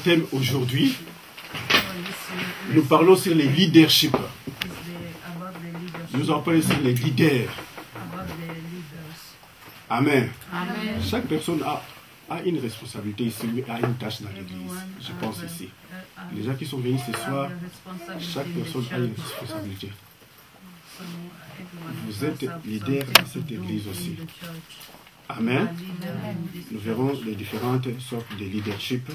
thème aujourd'hui, nous parlons sur les leadership. Nous en parlons sur les leaders. Amen. Amen. Chaque personne a une responsabilité ici, a une tâche dans l'église. Je pense ici. Les gens qui sont venus ce soir, chaque personne a une responsabilité. Vous êtes leader dans cette église aussi. Amen. Nous verrons les différentes sortes de leadership.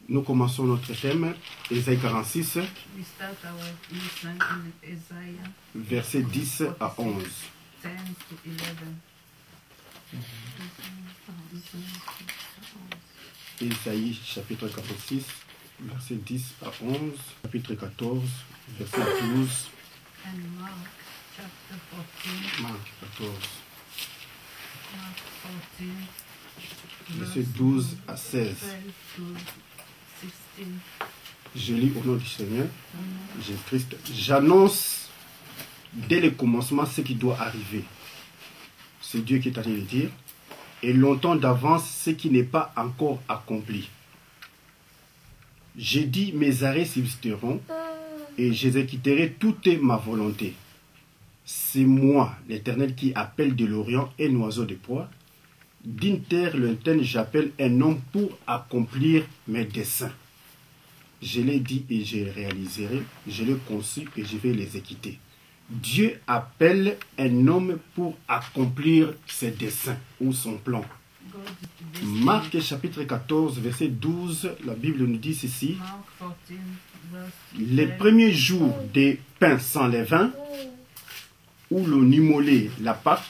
Nous commençons notre thème, Ésaïe 46, versets 10 à 11. Ésaïe chapitre 46, verset 10 à 11, chapitre 14, verset 12. Marc 14. Verset 12 à 16. Je lis au nom du Seigneur, Jésus-Christ. J'annonce dès le commencement ce qui doit arriver. C'est Dieu qui est en train de dire. Et longtemps d'avance ce qui n'est pas encore accompli. J'ai dit, mes arrêts subsisteront et j'exécuterai toute ma volonté. C'est moi, l'Éternel, qui appelle de l'Orient un oiseau de proie. D'une terre lointaine, j'appelle un homme pour accomplir mes desseins. Je l'ai dit et je le réaliserai. Je l'ai conçu et je vais l'exécuter. Dieu appelle un homme pour accomplir ses desseins ou son plan. Marc chapitre 14, verset 12, la Bible nous dit ceci. Les premiers jours des pains sans levain, où l'on immolait la Pâque,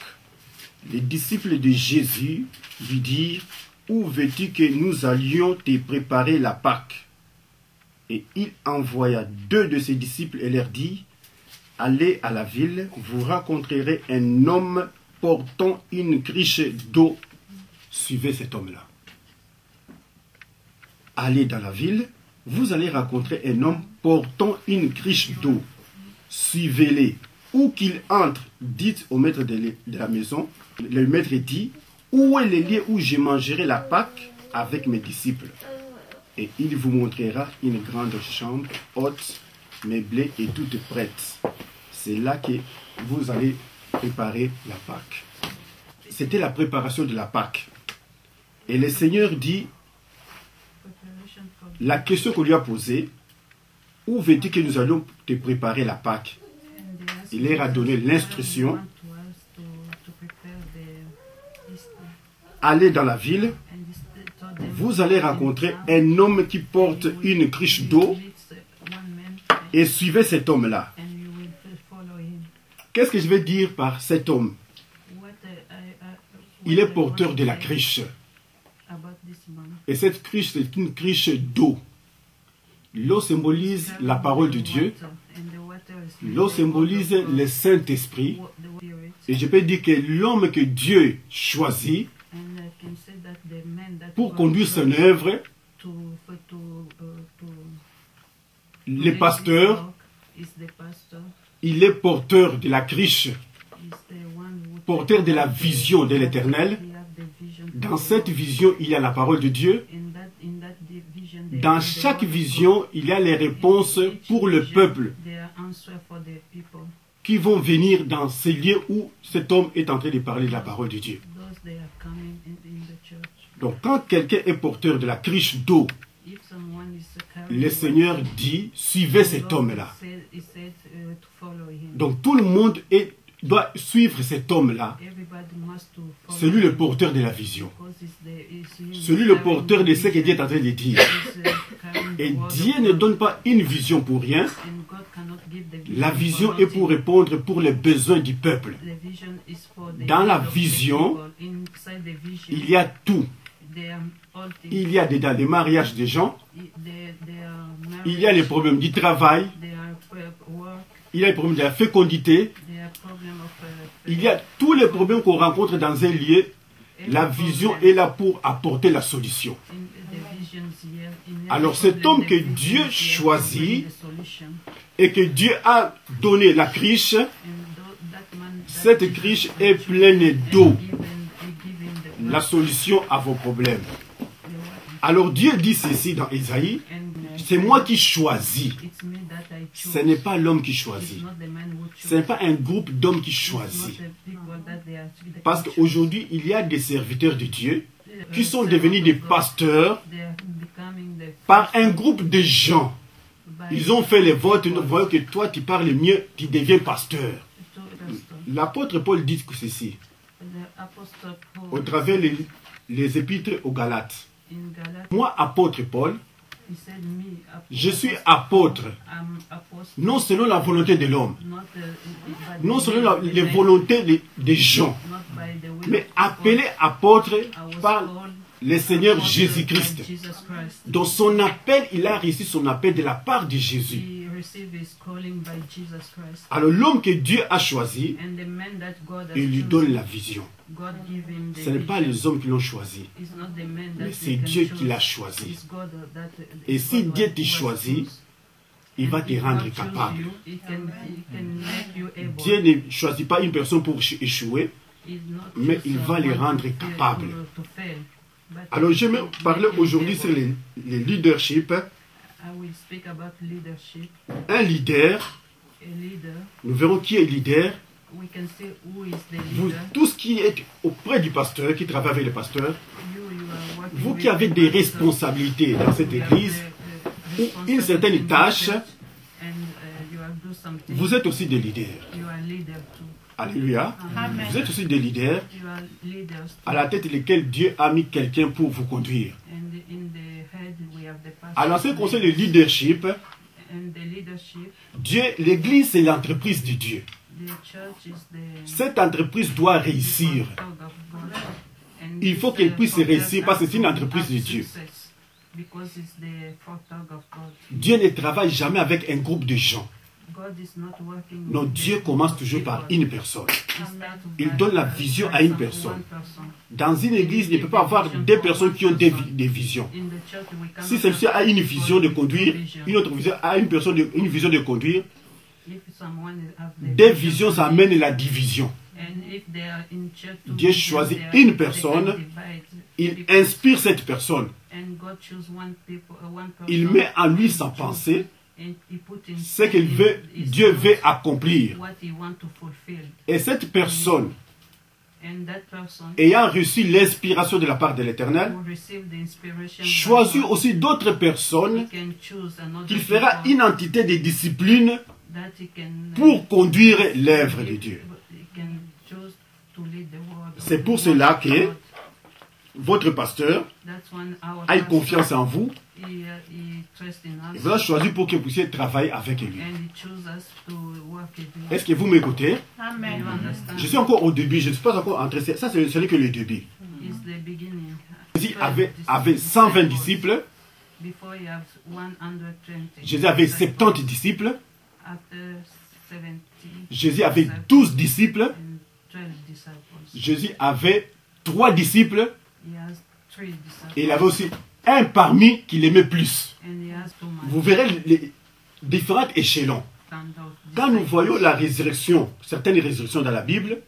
les disciples de Jésus lui dirent, où veux-tu que nous allions te préparer la Pâque? Et il envoya 2 de ses disciples et leur dit, allez à la ville, vous rencontrerez un homme portant une cruche d'eau. Suivez cet homme-là. Allez dans la ville, vous allez rencontrer un homme portant une cruche d'eau. Suivez-les. Où qu'il entre, dites au maître de la maison. Le maître dit, où est le lieu où je mangerai la Pâque avec mes disciples? Et il vous montrera une grande chambre haute, meublée et toute prête. C'est là que vous allez préparer la Pâque. C'était la préparation de la Pâque. Et le Seigneur dit, la question qu'on lui a posée, où veux-tu que nous allions te préparer la Pâque? Il leur a donné l'instruction, allez dans la ville, vous allez rencontrer un homme qui porte une cruche d'eau et suivez cet homme-là. Qu'est-ce que je vais dire par cet homme? Il est porteur de la cruche. Et cette cruche, c'est une cruche d'eau. L'eau symbolise la parole de Dieu. L'eau symbolise le Saint-Esprit. Et je peux dire que l'homme que Dieu choisit pour conduire son œuvre, le pasteur, il est porteur de la cruche, porteur de la vision de l'Éternel. Dans cette vision, il y a la parole de Dieu. Dans chaque vision, il y a les réponses pour le peuple qui vont venir dans ces lieux où cet homme est en train de parler de la parole de Dieu. Donc quand quelqu'un est porteur de la cruche d'eau, le Seigneur dit, suivez cet homme-là. Donc tout le monde doit suivre cet homme-là. C'est lui le porteur de la vision. C'est lui le porteur de ce que Dieu est en train de dire. Et Dieu ne donne pas une vision pour rien. La vision est pour répondre pour les besoins du peuple. Dans la vision, il y a tout. Il y a dedans les mariages des gens. Il y a les problèmes du travail. Il y a les problèmes de la fécondité. Il y a tous les problèmes qu'on rencontre dans un lieu. La vision est là pour apporter la solution. Alors cet homme que Dieu choisit et que Dieu a donné la cruche, cette cruche est pleine d'eau. la solution à vos problèmes. Alors Dieu dit ceci dans Ésaïe, c'est moi qui choisis. Ce n'est pas l'homme qui choisit. Ce n'est pas un groupe d'hommes qui choisit. Parce qu'aujourd'hui, il y a des serviteurs de Dieu qui sont devenus des pasteurs par un groupe de gens. Ils ont fait les votes, voyant que toi tu parles mieux, tu deviens pasteur. L'apôtre Paul dit que ceci, au travers les épîtres aux Galates. Moi, apôtre Paul, je suis apôtre, non selon la volonté de l'homme, non selon les volontés des gens, mais appelé apôtre par le Seigneur Jésus-Christ. Dans son appel, il a reçu son appel de la part de Jésus. Alors l'homme que Dieu a choisi, il lui donne la vision. Ce n'est pas les hommes qui l'ont choisi, mais c'est Dieu qui l'a choisi. Et si Dieu te choisit, il va te rendre capable. Dieu ne choisit pas une personne pour échouer, mais il va les rendre capables. Alors je vais parler aujourd'hui sur le leadership. Un leader, nous verrons qui est leader. Vous, tous qui êtes auprès du pasteur, qui travaillent avec le pasteur, vous qui avez des responsabilités dans cette église, ou une certaine tâche, vous êtes aussi des leaders. Alléluia. Vous êtes aussi des leaders à la tête desquels Dieu a mis quelqu'un pour vous conduire. Alors, ce conseil de leadership, Dieu, l'église, c'est l'entreprise de Dieu. Cette entreprise doit réussir. Il faut qu'elle puisse réussir parce que c'est une entreprise de Dieu. Dieu ne travaille jamais avec un groupe de gens. Non, Dieu commence toujours par une personne. Il donne la vision à une personne. Dans une église, il ne peut pas avoir deux personnes qui ont des visions. Si celle-ci a une vision de conduire, une autre vision a une vision de conduire, des visions amènent la division. Dieu choisit une personne, il inspire cette personne. Il met en lui sa pensée, ce qu'il veut, Dieu veut accomplir. Et cette personne, ayant reçu l'inspiration de la part de l'Éternel, choisit aussi d'autres personnes qu'il fera une entité de discipline pour conduire l'œuvre de Dieu. C'est pour cela que votre pasteur a eu confiance en vous. Il vous a choisi pour que vous puissiez travailler avec lui. Est-ce que vous m'écoutez? Je suis encore au début, je ne suis pas encore entré. Ça, ce n'est que le début. Jésus avait 120 disciples. Jésus avait 70 disciples. Jésus avait 12 disciples. Jésus avait 3 disciples. Et il avait aussi un parmi qui l'aimait plus. Vous verrez les différents échelons. Quand nous voyons la résurrection, certaines résurrections dans la Bible,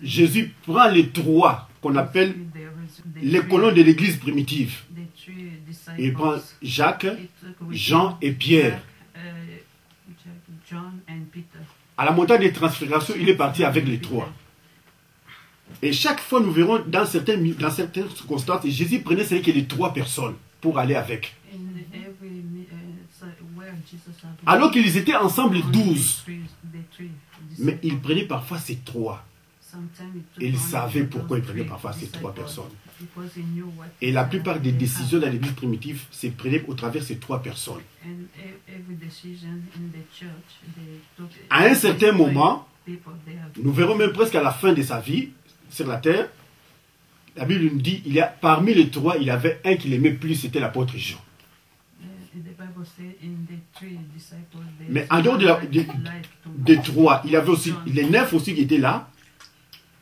Jésus prend les 3 qu'on appelle les colonnes de l'église primitive. Il prend Jacques, Jean et Pierre. À la montagne des transfigurations, il est parti avec les 3. Et chaque fois, nous verrons dans certaines circonstances, Jésus prenait ce que les 3 personnes pour aller avec. Alors qu'ils étaient ensemble 12. Mais il prenait parfois ces 3. Et il savait pourquoi il prenait parfois ces 3 personnes. Et la plupart des décisions dans l'église primitive se prenaient au travers de ces 3 personnes. À un certain moment, nous verrons même presque à la fin de sa vie sur la terre, la Bible nous dit, parmi les 3, il y avait un qui l'aimait plus, c'était l'apôtre Jean. Mais en dehors des 3, il y avait aussi les 9 aussi qui étaient là.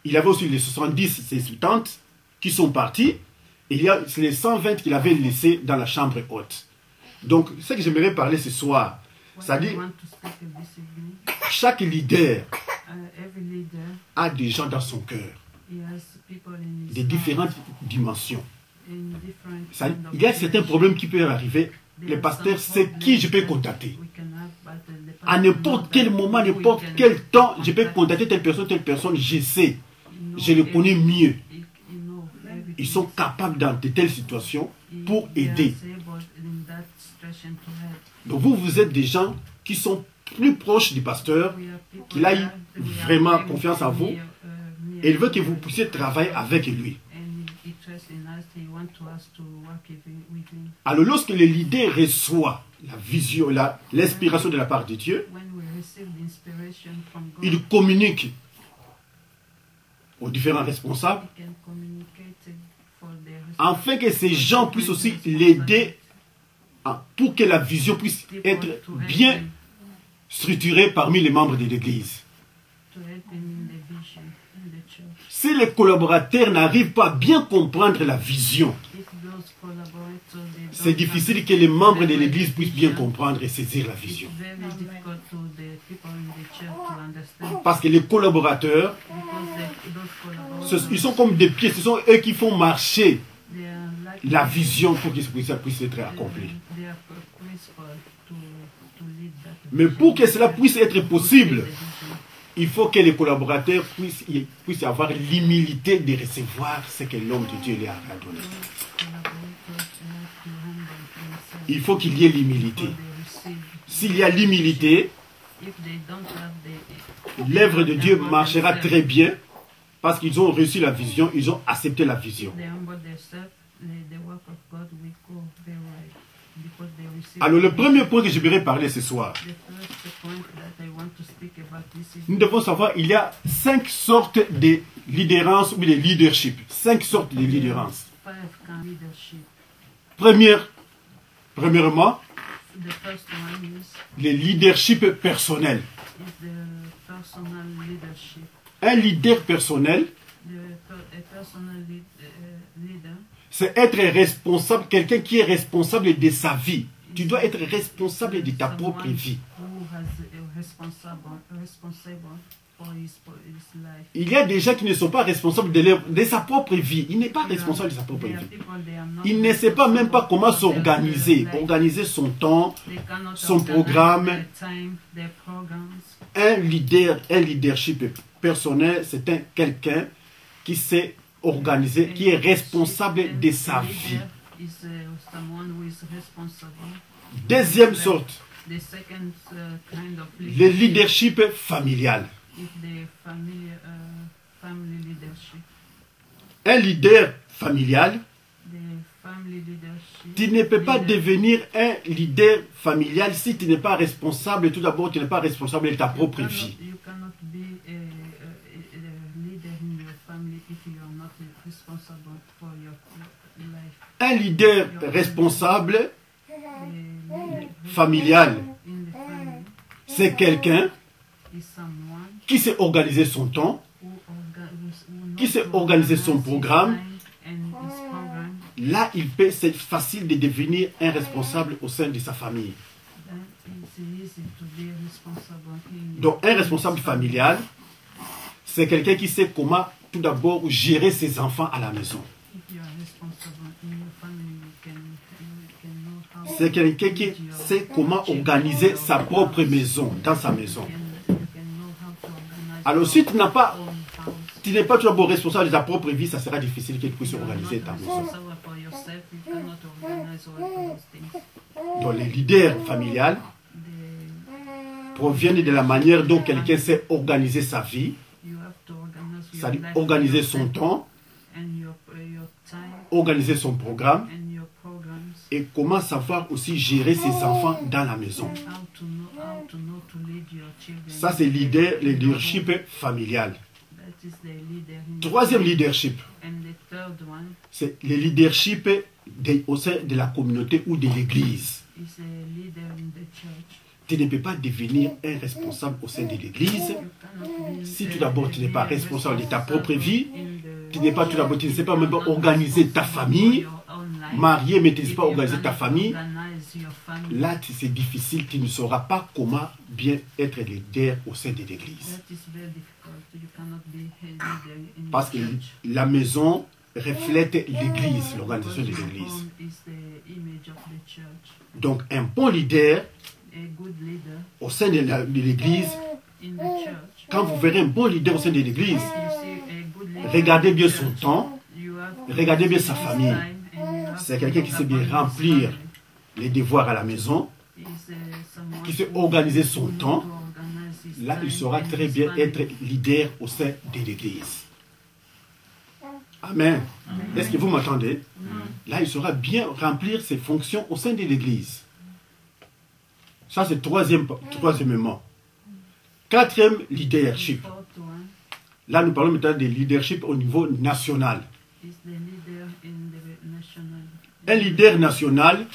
Il y avait aussi les 70 et 70 qui sont partis. Et il y a les 120 qu'il avait laissés dans la chambre haute. Donc, ce que j'aimerais parler ce soir, c'est-à-dire, chaque leader a des gens dans son cœur. des différentes dimensions. Il y a certains problèmes qui peuvent arriver. Le pasteur sait qui je peux contacter. À n'importe quel moment, n'importe quel temps, je peux contacter telle personne, je sais. Je le connais mieux. Ils sont capables dans de telles situations pour aider. Donc vous êtes des gens qui sont plus proches du pasteur, qu'il a eu vraiment confiance en vous, et il veut que vous puissiez travailler avec lui. Alors lorsque le leader reçoit la vision, l'inspiration de la part de Dieu, il communique aux différents responsables afin que ces gens puissent aussi l'aider pour que la vision puisse être bien structurée parmi les membres de l'Église. Si les collaborateurs n'arrivent pas à bien comprendre la vision, c'est difficile que les membres de l'Église puissent bien comprendre et saisir la vision. Parce que les collaborateurs, ils sont comme des pieds, ce sont eux qui font marcher la vision pour que ça puisse être accompli. Mais pour que cela puisse être possible, il faut que les collaborateurs puissent avoir l'humilité de recevoir ce que l'homme de Dieu leur a donné. Il faut qu'il y ait l'humilité. S'il y a l'humilité, l'œuvre de Dieu marchera très bien parce qu'ils ont reçu la vision, ils ont accepté la vision. Alors le premier point que je voudrais parler ce soir, nous devons savoir qu'il y a 5 sortes de leaderance ou de leadership. 5 sortes de leaderance. Premièrement, le leadership personnel. Un leader personnel, c'est être responsable, quelqu'un qui est responsable de sa vie. Tu dois être responsable de ta propre vie. Il y a des gens qui ne sont pas responsables de sa propre vie. Il n'est pas responsable de sa propre vie. Il ne sait pas même pas comment s'organiser. Organiser son temps, son programme. Un leadership personnel, c'est quelqu'un qui sait organiser, qui est responsable de sa vie. Deuxième sorte, le leadership familial. Un leader familial, tu ne peux pas devenir un leader familial si tu n'es pas responsable. Tout d'abord, tu n'es pas responsable de ta propre vie. Un leader responsable familial, c'est quelqu'un qui sait organiser son temps, qui sait organiser son programme. Là, c'est facile de devenir un responsable au sein de sa famille. Donc, un responsable familial, c'est quelqu'un qui sait comment, tout d'abord, gérer ses enfants à la maison. C'est quelqu'un qui sait comment organiser sa propre maison, dans sa maison. Alors, si tu n'es pas tout d'abord responsable de ta propre vie, ça sera difficile que tu puisses organiser ta maison. Donc, les leaders familiales proviennent de la manière dont quelqu'un sait organiser sa vie, organiser son temps, organiser son programme et comment savoir aussi gérer ses enfants dans la maison. Ça, c'est leadership familial. Troisième leadership, c'est le leadership au sein de la communauté ou de l'église. Tu ne peux pas devenir un responsable au sein de l'église si tout d'abord tu n'es pas responsable de ta propre vie, tu ne sais pas même organiser ta famille, marié mais tu ne sais pas organiser ta famille, là c'est difficile, tu ne sauras pas comment bien être leader au sein de l'église. Parce que la maison reflète l'église, l'organisation de l'église. Donc un bon leader au sein de l'église, quand vous verrez un bon leader au sein de l'église, regardez bien son temps, regardez bien sa famille. C'est quelqu'un qui sait bien remplir les devoirs à la maison, qui sait organiser son temps. Là, il saura très bien être leader au sein de l'église. Amen. Est-ce que vous m'entendez? Là, il saura bien remplir ses fonctions au sein de l'église. Ça, c'est troisièmement. Quatrième, leadership. Là, nous parlons maintenant de leadership au niveau national. Un leader national,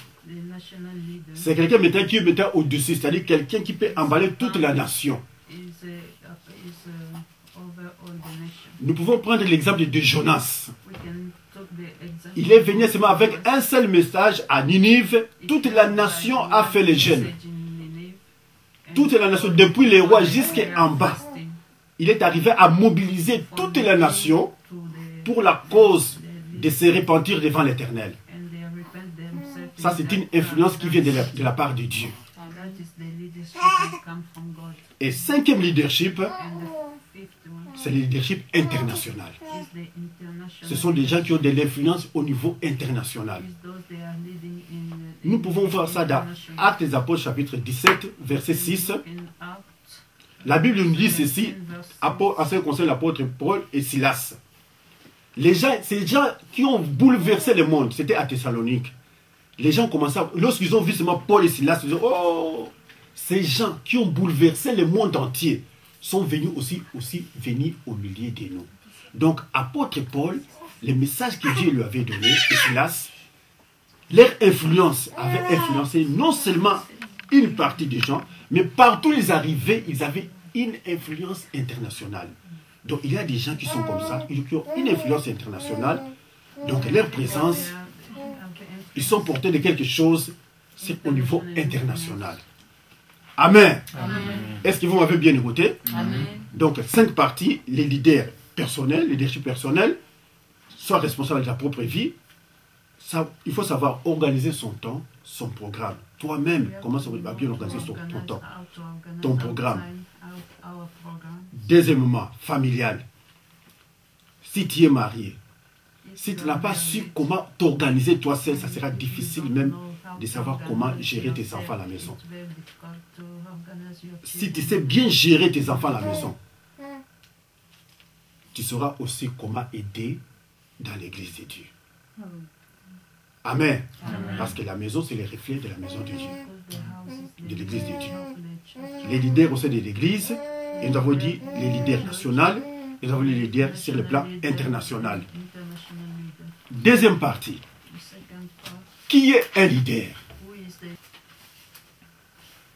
c'est quelqu'un maintenant qui est maintenant au-dessus, c'est-à-dire quelqu'un qui peut emballer toute la nation. Nous pouvons prendre l'exemple de Jonas. Il est venu seulement avec un seul message à Ninive. Toute la nation a fait le jeûne. Toute la nation, depuis les rois jusqu'en bas. Il est arrivé à mobiliser toute la nation pour la cause de se repentir devant l'Éternel. Ça, c'est une influence qui vient de la part de Dieu. Et cinquième leadership, c'est le leadership international. Ce sont des gens qui ont de l'influence au niveau international. Nous pouvons voir ça dans Actes des Apôtres, chapitre 17, verset 6. La Bible nous dit ceci, en ce qui concerne l'apôtre Paul et Silas. Ces gens qui ont bouleversé le monde, c'était à Thessalonique. Les gens commençaient, lorsqu'ils ont vu seulement Paul et Silas, ils ont dit, oh, ces gens qui ont bouleversé le monde entier sont venus aussi venir au milieu de nous. Donc, apôtre Paul, le message que Dieu lui avait donné, et Silas, leur influence avait influencé non seulement une partie des gens, mais partout où ils arrivaient, ils avaient une influence internationale. Donc, il y a des gens qui sont comme ça, qui ont une influence internationale. Donc, leur présence, ils sont portés de quelque chose, c'est au niveau international. Amen. Est-ce que vous m'avez bien écouté? Amen. Donc, 5 parties, les leaders personnels, les leadership personnel, soit responsable de sa propre vie. Ça, il faut savoir organiser son temps, son programme. Toi-même, comment ça va bien organiser ton temps, ton programme. Deuxièmement, familial. Si tu es marié, si tu n'as pas su comment t'organiser toi seul, ça sera difficile même de savoir comment gérer tes enfants à la maison. Si tu sais bien gérer tes enfants à la maison, tu sauras aussi comment aider dans l'église de Dieu. Amen. Amen. Parce que la maison, c'est le reflet de la maison de Dieu, de l'église de Dieu. Les leaders au sein de l'église, et nous avons dit les leaders nationaux, et nous avons les leaders sur le plan international. Deuxième partie. Qui est un leader?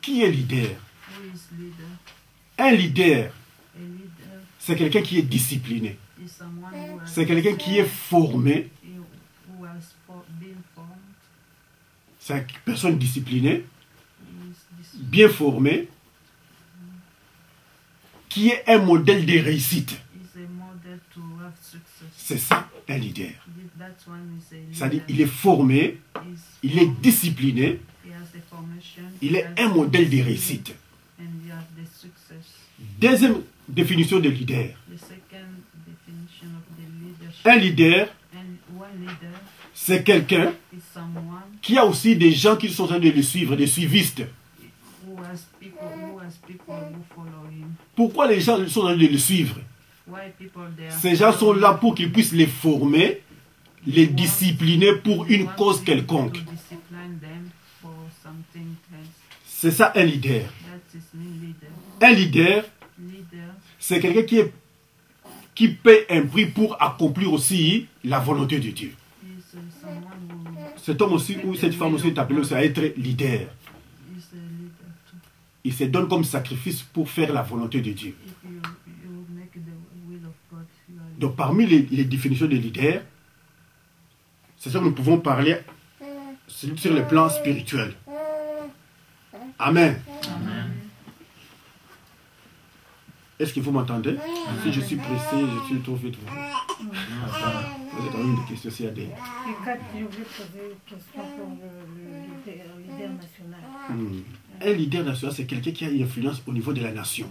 Qui est leader? Un leader, c'est quelqu'un qui est discipliné. C'est quelqu'un qui est formé. C'est une personne disciplinée, bien formée, qui est un modèle de réussite. C'est ça, un leader. C'est-à-dire, il est formé, il est discipliné, il est un modèle de réussite. Deuxième définition de leader. Un leader, c'est quelqu'un qui a aussi des gens qui sont en train de le suivre, des suivistes. Pourquoi les gens sont en train de le suivre? Ces gens sont là pour qu'ils puissent les former, les discipliner pour une cause quelconque. C'est ça un leader. Un leader, c'est quelqu'un qui paie un prix pour accomplir aussi la volonté de Dieu. Cet homme aussi ou cette femme aussi est appelée aussi à être leader. Il se donne comme sacrifice pour faire la volonté de Dieu. Donc parmi les définitions de leader, c'est ça que nous pouvons parler sur le plan spirituel. Amen. Amen. Est-ce que vous m'entendez? Si je suis pressé, je suis trop vite. Vous avez une question s'il y a des... Et quand je voulais poser une question pour le leader national. Un leader national, c'est quelqu'un qui a une influence au niveau de la nation.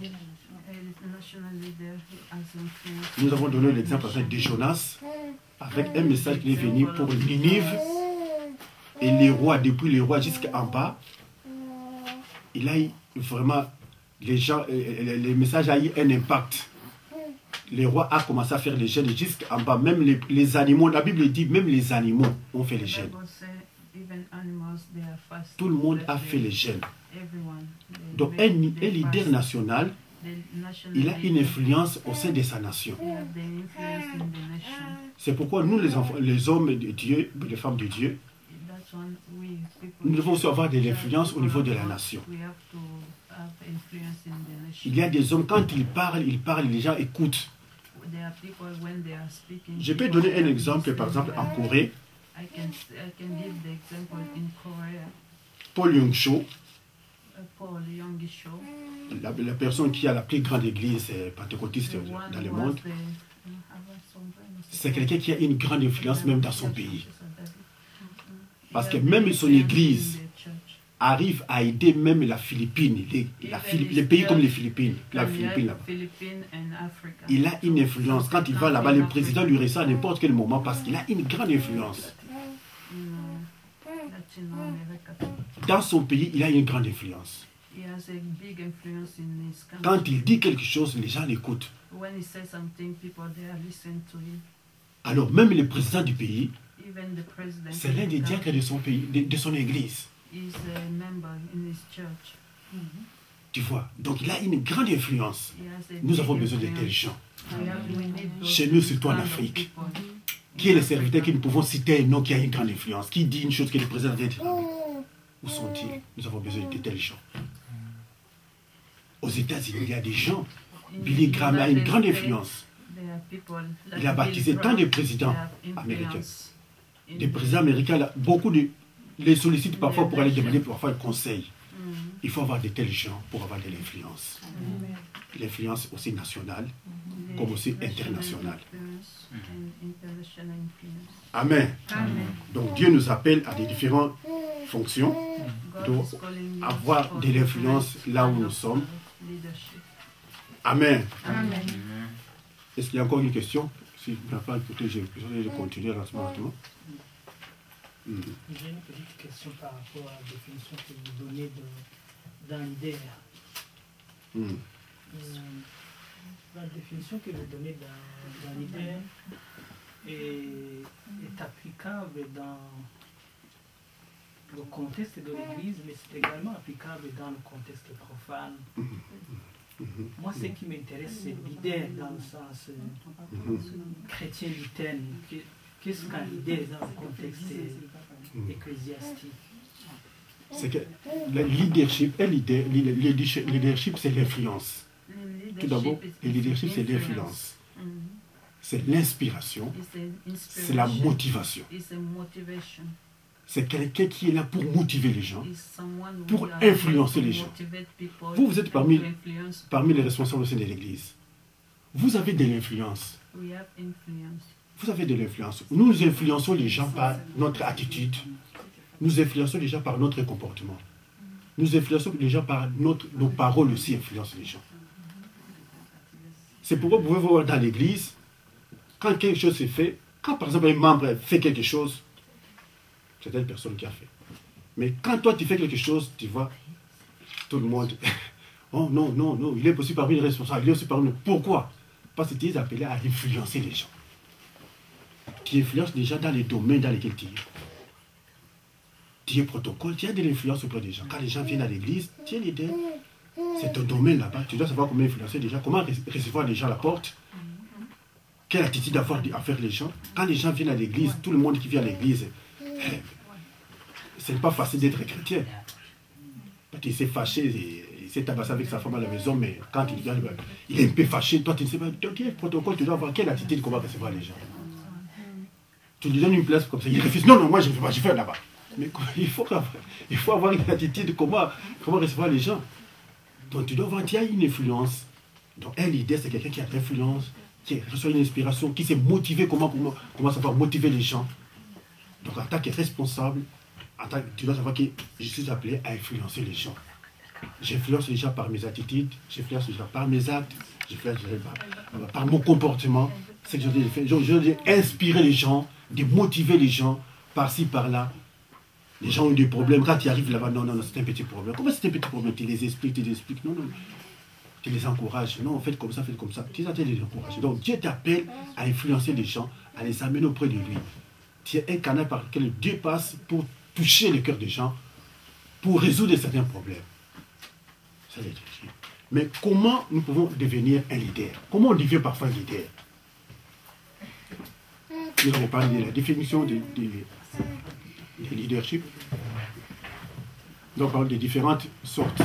Nous avons donné l'exemple de Jonas, avec un message qui est venu pour Ninive, et les rois, depuis les rois jusqu'en bas, il a eu vraiment, les gens, le message a eu un impact. Les rois ont commencé à faire les jeûnes jusqu'en bas, même les animaux, la Bible dit, même les animaux ont fait les jeûnes. Tout le monde a fait les jeûnes. Donc un leader national, il a une influence au sein de sa nation. C'est pourquoi nous, les hommes de Dieu, les femmes de Dieu, nous devons aussi avoir de l'influence au niveau de la nation. Il y a des hommes, quand ils parlent, les gens écoutent. Je peux donner un exemple, par exemple, en Corée. Paul Young-cho, la personne qui a la plus grande église pentecôtiste dans le monde, c'est quelqu'un qui a une grande influence même dans son pays. Parce que même son église arrive à aider même la Philippine, les pays comme les Philippines, il a une influence. Quand il va là-bas, le président lui reçoit à n'importe quel moment parce qu'il a une grande influence. Dans son pays, il a une grande influence. Quand il dit quelque chose, les gens l'écoutent. Alors même le président du pays, c'est l'un des diacres de son pays, de son église. Tu vois, donc il a une grande influence. Nous avons besoin de tels gens. Chez nous, surtout en Afrique. Qui est le serviteur que nous pouvons citer un nom qui a une grande influence, qui dit une chose que le président vient de dire. Où sont-ils? Nous avons besoin de tels gens. Aux États-Unis, il y a des gens. Billy Graham a une grande influence. Il a baptisé tant de présidents américains. Les présidents américains, beaucoup les sollicitent parfois pour aller demander parfois un conseil. Il faut avoir de tels gens pour avoir de l'influence. L'influence aussi nationale, comme aussi internationale. Amen. Donc Dieu nous appelle à des différentes fonctions, d'avoir de l'influence là où nous sommes. Amen. Est-ce qu'il y a encore une question? Si vous n'avez pas écouté, je vais continuer à ce moment-là. J'ai une petite question par rapport à la définition que vous donnez d'un leader. La définition que vous donnez d'un leader est applicable dans le contexte de l'Église, mais c'est également applicable dans le contexte profane. Moi, ce qui m'intéresse, c'est leader dans le sens chrétien luthien. Qu'est-ce qu'un leader dans le contexte ecclésiastique? C'est que le leadership, leadership, c'est l'influence. Tout d'abord, le leadership, c'est l'influence. C'est l'inspiration, c'est la motivation. C'est quelqu'un qui est là pour motiver les gens, pour influencer les gens. Vous êtes parmi les responsables de l'Église. Vous avez de l'influence. Vous avez de l'influence. Nous influençons les gens par notre attitude. Nous influençons les gens par notre comportement. Nous influençons les gens par nos paroles aussi influencent les gens. C'est pourquoi vous pouvez voir dans l'Église, quand quelque chose est fait, quand par exemple un membre fait quelque chose, c'est une personne qui a fait. Mais quand toi tu fais quelque chose, tu vois, tout le monde, oh non, non, non, il est aussi parmi les responsables, il est aussi parmi nous. Pourquoi? Parce que tu es appelé à influencer les gens. Tu influences les gens dans les domaines dans lesquels tu es. Tu es protocole, tu as de l'influence auprès des gens. Quand les gens viennent à l'église, tu es leader. C'est ton domaine là-bas. Tu dois savoir comment influencer les gens, comment recevoir les gens à la porte. Quelle attitude avoir à faire les gens. Quand les gens viennent à l'église, tout le monde qui vient à l'église, c'est pas facile d'être chrétien. Parce qu'il s'est fâché, il s'est tabassé avec sa femme à la maison, mais quand il vient, il est un peu fâché. Toi, tu ne sais pas, quel protocole tu dois avoir, quelle attitude qu'on va recevoir les gens. Tu lui donnes une place comme ça, il refuse. Non, non, moi je ne fais pas, je fais là-bas. Mais il faut avoir une attitude, comment recevoir les gens. Donc tu dois voir qu'il y a une influence. Donc un leader, c'est quelqu'un qui a de l'influence, qui reçoit une inspiration, qui s'est motivé, comment savoir motiver les gens. Donc en tant que responsable, tu dois savoir que je suis appelé à influencer les gens. J'influence les gens par mes attitudes, j'influence les gens par mes actes, j'influence les gens par mon comportement. C'est que je dois inspirer les gens, de motiver les gens, par-ci, par-là. Les gens ont des problèmes. Quand tu arrives là-bas, non, c'est un petit problème. Comment c'est un petit problème? Tu les expliques. Non. Tu les encourages. Non, faites comme ça. Tu les encourages. Donc Dieu t'appelle à influencer les gens, à les amener auprès de lui. Tu es un canal par lequel Dieu passe pour toucher le cœur des gens, pour résoudre certains problèmes. Ça, c'est Dieu. Mais comment nous pouvons devenir un leader? Comment on devient parfois un leader? Nous avons parlé de la définition du leadership. Donc, on parle des différentes sortes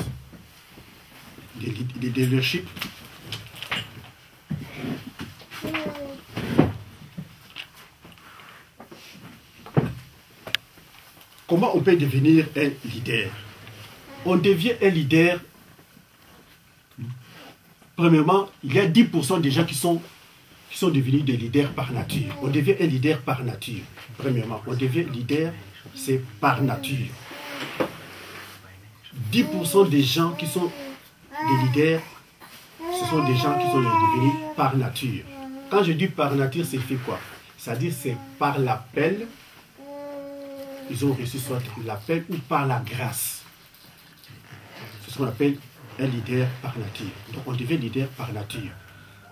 de leadership. Comment on peut devenir un leader? On devient un leader. Premièrement, il y a 10% des gens qui sont devenus des leaders par nature. On devient un leader par nature. Premièrement, on devient leader, c'est par nature. 10% des gens qui sont des leaders, ce sont des gens qui sont devenus par nature. Quand je dis par nature, c'est fait quoi? C'est-à-dire c'est par l'appel. Ils ont reçu soit l'appel ou par la grâce. C'est ce qu'on appelle un leader par nature. Donc on devient leader par nature.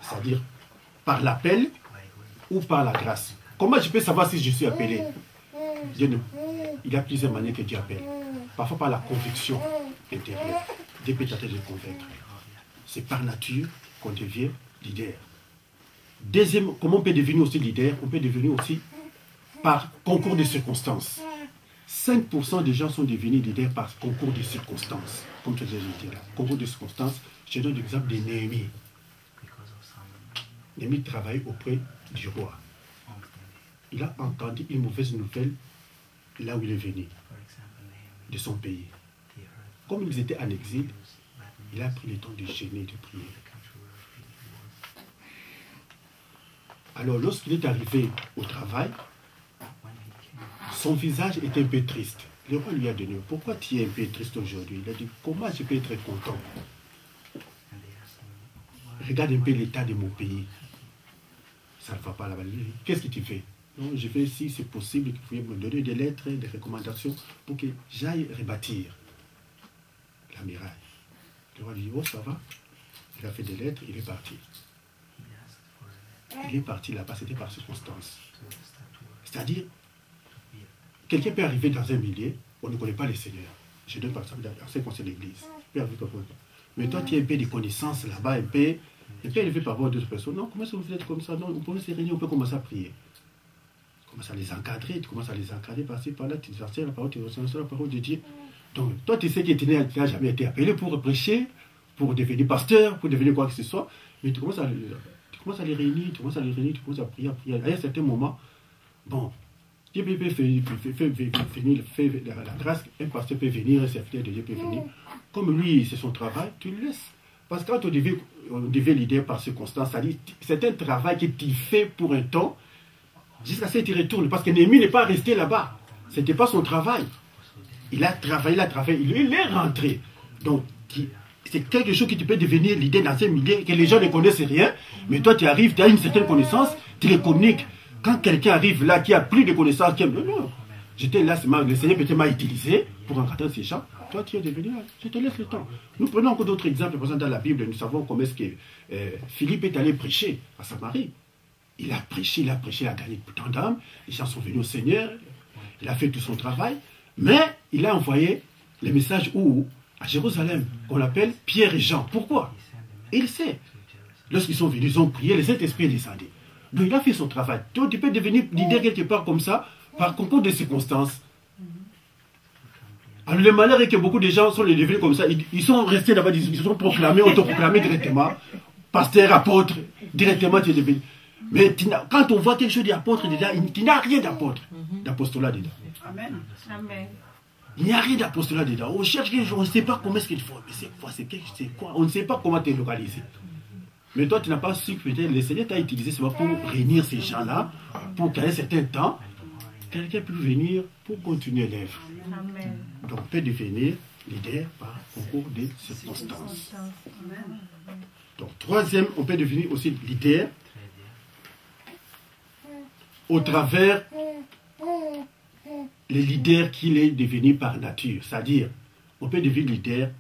C'est-à-dire par l'appel ou par la grâce. Comment je peux savoir si je suis appelé? Il y a plusieurs manières que Dieu appelle. Parfois par la conviction intérieure. Dieu peut t'aider de convaincre. C'est par nature qu'on devient leader. Deuxième, comment on peut devenir aussi leader? On peut devenir aussi par concours de circonstances. 5% des gens sont devenus leaders par concours de circonstances. Comme je l'ai dit là. Concours de circonstances, je donne l'exemple de Néhémie. Néhémie travaille auprès du roi. Il a entendu une mauvaise nouvelle là où il est venu, de son pays. Comme ils étaient en exil, il a pris le temps de jeûner, de prier. Alors lorsqu'il est arrivé au travail, son visage était un peu triste. Le roi lui a donné, pourquoi tu es un peu triste aujourd'hui? Il a dit, comment je peux être content? Regarde un peu l'état de mon pays. Ça ne va pas là-bas. Qu'est-ce que tu fais? Non, je vais, si c'est possible, que vous pouvez me donner des lettres, des recommandations pour que j'aille rebâtir la muraille. Le roi lui dit, oh ça va. Il a fait des lettres, il est parti. Il est parti là-bas, c'était par circonstance. C'est-à-dire, quelqu'un peut arriver dans un milieu, on ne connaît pas les seigneurs. Je donne par exemple dans un conseil d'église. Mais toi, tu as un peu de connaissances là-bas, un peu élevé par rapport à d'autres personnes. Non, comment ça vous faites comme ça? Non, on peut se réunir, on peut commencer à prier. Tu commences à les encadrer, par-ci, par-là, tu enseignes la parole, la parole de Dieu. Donc, toi, tu sais que tu n'as jamais été appelé pour prêcher, pour devenir pasteur, pour devenir quoi que ce soit, mais tu commences à les réunir, tu commences à prier. À un certain moment, bon, Dieu peut faire la grâce, un pasteur peut venir, un serviteur de Dieu peut venir. Comme lui, c'est son travail, tu le laisses. Parce que quand on devient leader par circonstance, c'est un travail que tu fais pour un temps, jusqu'à ce que tu retournes. Parce que Néhémie n'est pas resté là-bas. Ce n'était pas son travail. Il a travaillé, il est rentré. Donc, c'est quelque chose qui te peut devenir leader dans un milieu que les gens ne connaissent rien, mais toi tu arrives, tu as une certaine connaissance, tu les communiques. Quand quelqu'un arrive là qui a plus de connaissances, qui aime, non, j'étais là, le Seigneur peut-être m'a utilisé pour encadrer ces gens. Toi tu es devenu là, je te laisse le temps. Nous prenons encore d'autres exemples, par exemple dans la Bible, nous savons comment est-ce que Philippe est allé prêcher à Samarie. Il a prêché, il a gagné tant d'âmes, les gens sont venus au Seigneur, il a fait tout son travail, mais il a envoyé les messages où à Jérusalem, qu'on appelle Pierre et Jean. Pourquoi? Il sait. Lorsqu'ils sont venus, ils ont prié, le Saint-Esprit est descendu. Donc il a fait son travail. Donc tu peux devenir leader quelque part comme ça, par concours de circonstances. Alors le malheur est que beaucoup de gens sont devenus comme ça. Ils sont restés là-bas, ils sont proclamés, autoproclamés directement. Pasteur, apôtre, directement tu es devenu. Mais quand on voit quelque chose d'apôtre dedans, tu n'as rien d'apôtre, d'apostolat dedans. Amen. Amen. Il n'y a rien d'apostolat dedans. On cherche quelque chose, on ne sait pas comment est-ce qu'il faut. Mais c'est quoi? On ne sait pas comment te localiser. Mais toi, tu n'as pas su que peut-être le Seigneur t'a utilisé seulement pour réunir ces gens-là, pour qu'à un certain temps, quelqu'un puisse venir pour continuer l'œuvre. Donc, on peut devenir leader par concours de circonstances. Donc, troisième, on peut devenir aussi leader au travers les leaders qu'il est devenu par nature. C'est-à-dire, on peut devenir leader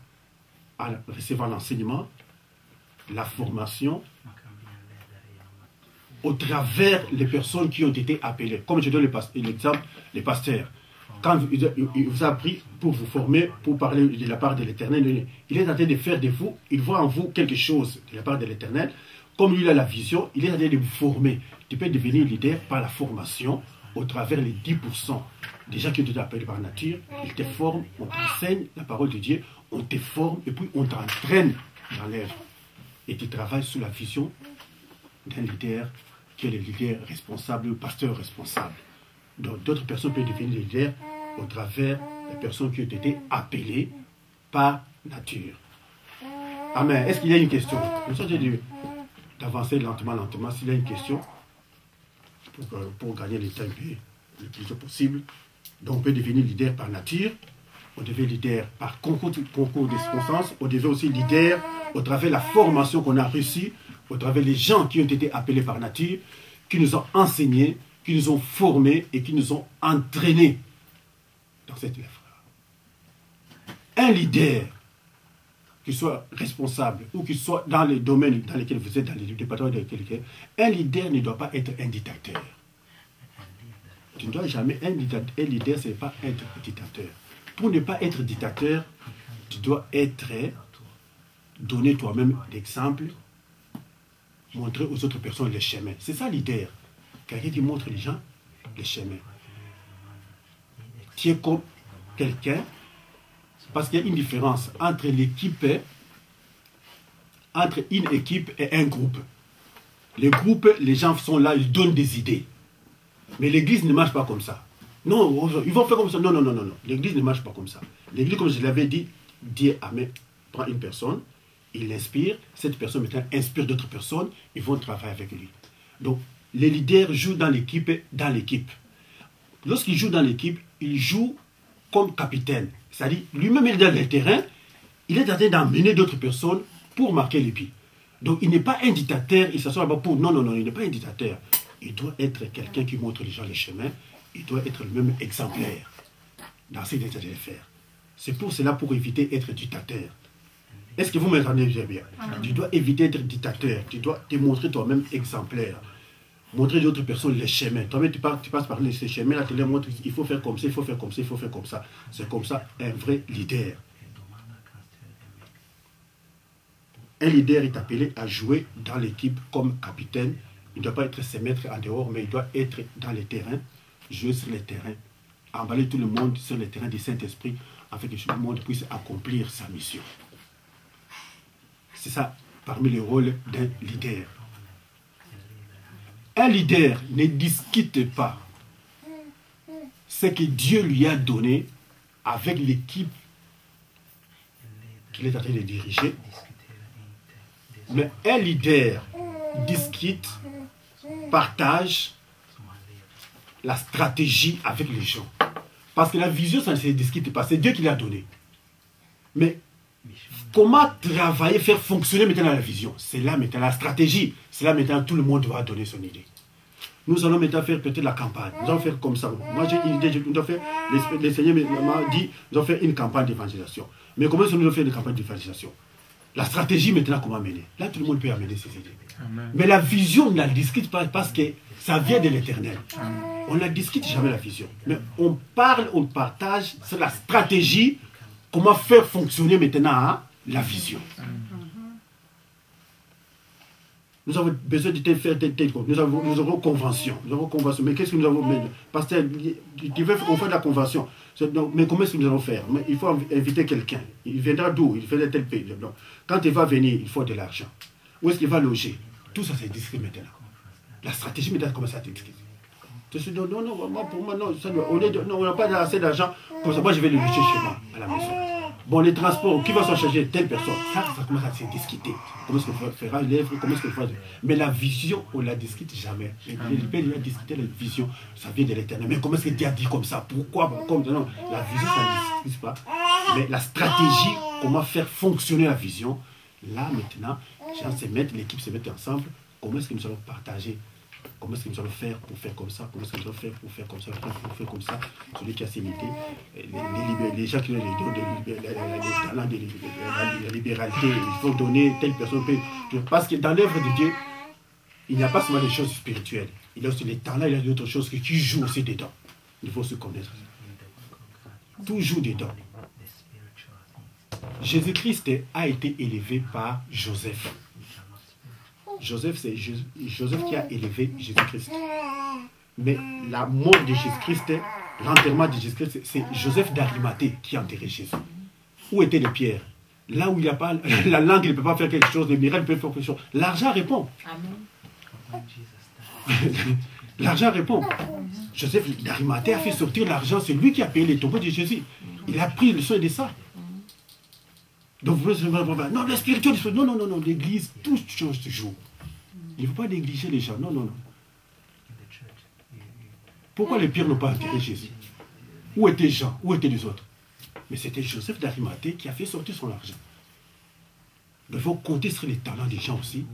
en recevant l'enseignement, la formation, au travers les personnes qui ont été appelées. Comme je donne l'exemple, les pasteurs. Quand il vous a pris pour vous former, pour parler de la part de l'Éternel, il est en train de faire de vous, il voit en vous quelque chose de la part de l'Éternel. Comme lui, il a la vision, il est en train de vous former. Tu peux devenir leader par la formation, au travers les 10% des gens qui ont été appelés par nature. Ils te forment, on t'enseigne la parole de Dieu, on te forme et puis on t'entraîne dans l'œuvre. Et tu travailles sous la vision d'un leader qui est le leader responsable, le pasteur responsable. Donc d'autres personnes peuvent devenir leaders au travers des personnes qui ont été appelées par nature. Amen. Est-ce qu'il y a une question? Nous sommes d'avancer lentement. S'il y a une question, pour gagner le temps le plus possible. Donc on peut devenir leader par nature, on devient leader par concours de circonstances, on devient aussi leader au travers de la formation qu'on a reçue, au travers des gens qui ont été appelés par nature, qui nous ont enseignés, qui nous ont formés et qui nous ont entraînés dans cette œuvre. Un leader, qu'il soit responsable ou qu'il soit dans les domaines dans lesquels vous êtes, dans les départements dans lesquels vous êtes, un leader ne doit pas être un dictateur. Tu ne dois jamais, un leader, ce n'est pas être dictateur. Pour ne pas être dictateur, tu dois donner toi-même l'exemple, montrer aux autres personnes les chemins. C'est ça, leader. Quelqu'un qui montre les gens les chemins. Tu es comme quelqu'un, parce qu'il y a une différence entre une équipe et un groupe. Les groupes, les gens sont là, ils donnent des idées. Mais l'église ne marche pas comme ça. Non, ils vont faire comme ça. Non. L'église ne marche pas comme ça. L'église, comme je l'avais dit, Dieu prend une personne, il l'inspire, cette personne maintenant inspire d'autres personnes, ils vont travailler avec lui. Donc, les leaders jouent dans l'équipe. Lorsqu'il joue dans l'équipe, il joue comme capitaine. C'est-à-dire, lui-même, il est dans le terrain, il est en train d'emmener d'autres personnes pour marquer les pieds. Donc, il n'est pas un dictateur, il s'assoit là-bas pour... Non, il n'est pas un dictateur. Il doit être quelqu'un qui montre les gens les chemins, il doit être le même exemplaire dans ce qu'il est en train de faire. C'est pour cela, pour éviter d'être dictateur. Est-ce que vous m'entendez bien? Tu dois éviter d'être dictateur, tu dois te montrer toi-même exemplaire. Montrer d'autres personnes les chemins. Toi-même, tu passes par ces chemins-là, tu leur montres qu'il faut faire comme ça, il faut faire comme ça, il faut faire comme ça. C'est comme ça un vrai leader. Un leader est appelé à jouer dans l'équipe comme capitaine. Il ne doit pas être ses maîtres en dehors, mais il doit être dans les terrains, jouer sur les terrains, emballer tout le monde sur les terrains du Saint-Esprit, afin que tout le monde puisse accomplir sa mission. C'est ça, parmi les rôles d'un leader. Un leader ne discute pas ce que Dieu lui a donné avec l'équipe qu'il est en train de diriger. Mais un leader discute, partage la stratégie avec les gens. Parce que la vision, ça ne se discute pas. C'est Dieu qui l'a donné. Mais comment travailler, faire fonctionner maintenant la vision? C'est là maintenant la stratégie. C'est là maintenant tout le monde doit donner son idée. Nous allons maintenant faire peut-être la campagne. Nous allons faire comme ça. Moi j'ai une idée, nous dois faire, le Seigneur m'a dit, nous allons faire une campagne d'évangélisation. Mais comment est-ce que nous allons faire une campagne d'évangélisation? La stratégie maintenant, comment mener? Là, tout le monde peut amener ses idées. Amen. Mais la vision, on ne la discute pas parce que ça vient de l'Éternel. On ne la discute jamais, la vision. Mais on parle, on partage sur la stratégie, comment faire fonctionner maintenant la vision. Nous avons besoin de faire tel. Nous avons convention. Mais qu'est-ce que nous avons fait? Parce qu'on fait de la convention. Mais comment est-ce que nous allons faire? Il faut inviter quelqu'un. Il viendra d'où? Il fait de tel pays. Quand il va venir, il faut de l'argent. Où est-ce qu'il va loger? Tout ça, c'est discuté maintenant. La stratégie maintenant commence à être discutée. Je suis non, moi, pour moi, non, on n'a pas assez d'argent. Comme ça, moi, je vais le laisser chez moi, à la maison. Bon, les transports, qui va s'en charger? Telle personne. Ça commence à se discuter. Comment est-ce qu'on fera l'œuvre? Comment est-ce qu'on fera? Mais la vision, on ne la discute jamais. Le Père, il a discuté la vision, ça vient de l'Éternel. Mais comment est-ce que Dieu a dit comme ça? Pourquoi? Non, la vision, ça ne discute pas. Mais la stratégie, comment faire fonctionner la vision, là, maintenant, l'équipe se met ensemble. Comment est-ce que nous allons partager? Comment est-ce que nous allons faire pour faire comme ça? Comment est-ce que nous allons faire pour faire comme ça? Pour faire comme ça? Celui qui a ses idées, les gens qui ont les dons de talent, de la libéralité, il faut donner telle personne. Parce que dans l'œuvre de Dieu, il n'y a pas seulement des choses spirituelles. Il y a aussi les talents, il y a d'autres choses qui jouent aussi dedans. Il faut se connaître. Tout joue dedans. Jésus-Christ a été élevé par Joseph. Joseph, c'est Joseph qui a élevé Jésus-Christ. Mais la mort de Jésus-Christ, l'enterrement de Jésus-Christ, c'est Joseph d'Arimathée qui a enterré Jésus. Où étaient les pierres? Là où il n'y a pas, la langue ne peut pas faire quelque chose, le miracle peut faire quelque chose. L'argent répond. L'argent répond. Joseph d'Arimathée a fait sortir l'argent, c'est lui qui a payé les tombeaux de Jésus. Il a pris le soin de ça. Donc vous pouvez non, le spirituel, non, l'église, tout change toujours. Il ne faut pas négliger les gens, non. Pourquoi les pierres n'ont pas enterré Jésus? Où étaient Jean? Où étaient les autres? Mais c'était Joseph d'Arimathée qui a fait sortir son argent. Donc il faut compter sur les talents des gens aussi.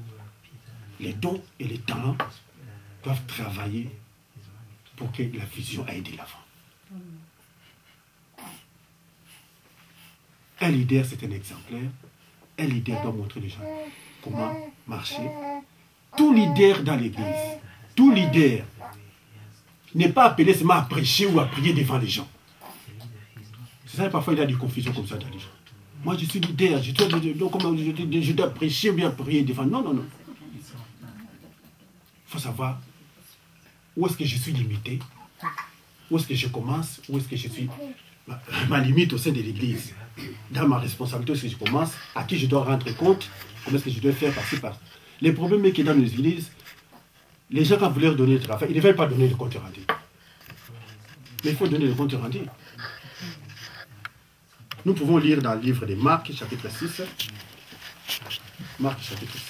Les dons et les talents doivent travailler pour que la vision aille de l'avant. Un leader, c'est un exemplaire. Un leader doit montrer les gens comment marcher. Tout leader dans l'église, tout leader n'est pas appelé seulement à prêcher ou à prier devant les gens. C'est ça, parfois il y a des confusions comme ça dans les gens. Moi je suis leader, je dois prêcher ou bien prier devant. Non. Il faut savoir où est-ce que je suis limité, où est-ce que je commence, où est-ce que je suis ma limite au sein de l'église. Dans ma responsabilité, où est-ce que je commence, à qui je dois rendre compte, comment est-ce que je dois faire par-ci, par-là. Les problèmes est que dans les églises, les gens, quand vous leur donnez le travail, ils ne veulent pas donner le compte rendu. Mais il faut donner le compte rendu. Nous pouvons lire dans le livre de Marc, chapitre 6. Marc, chapitre 6.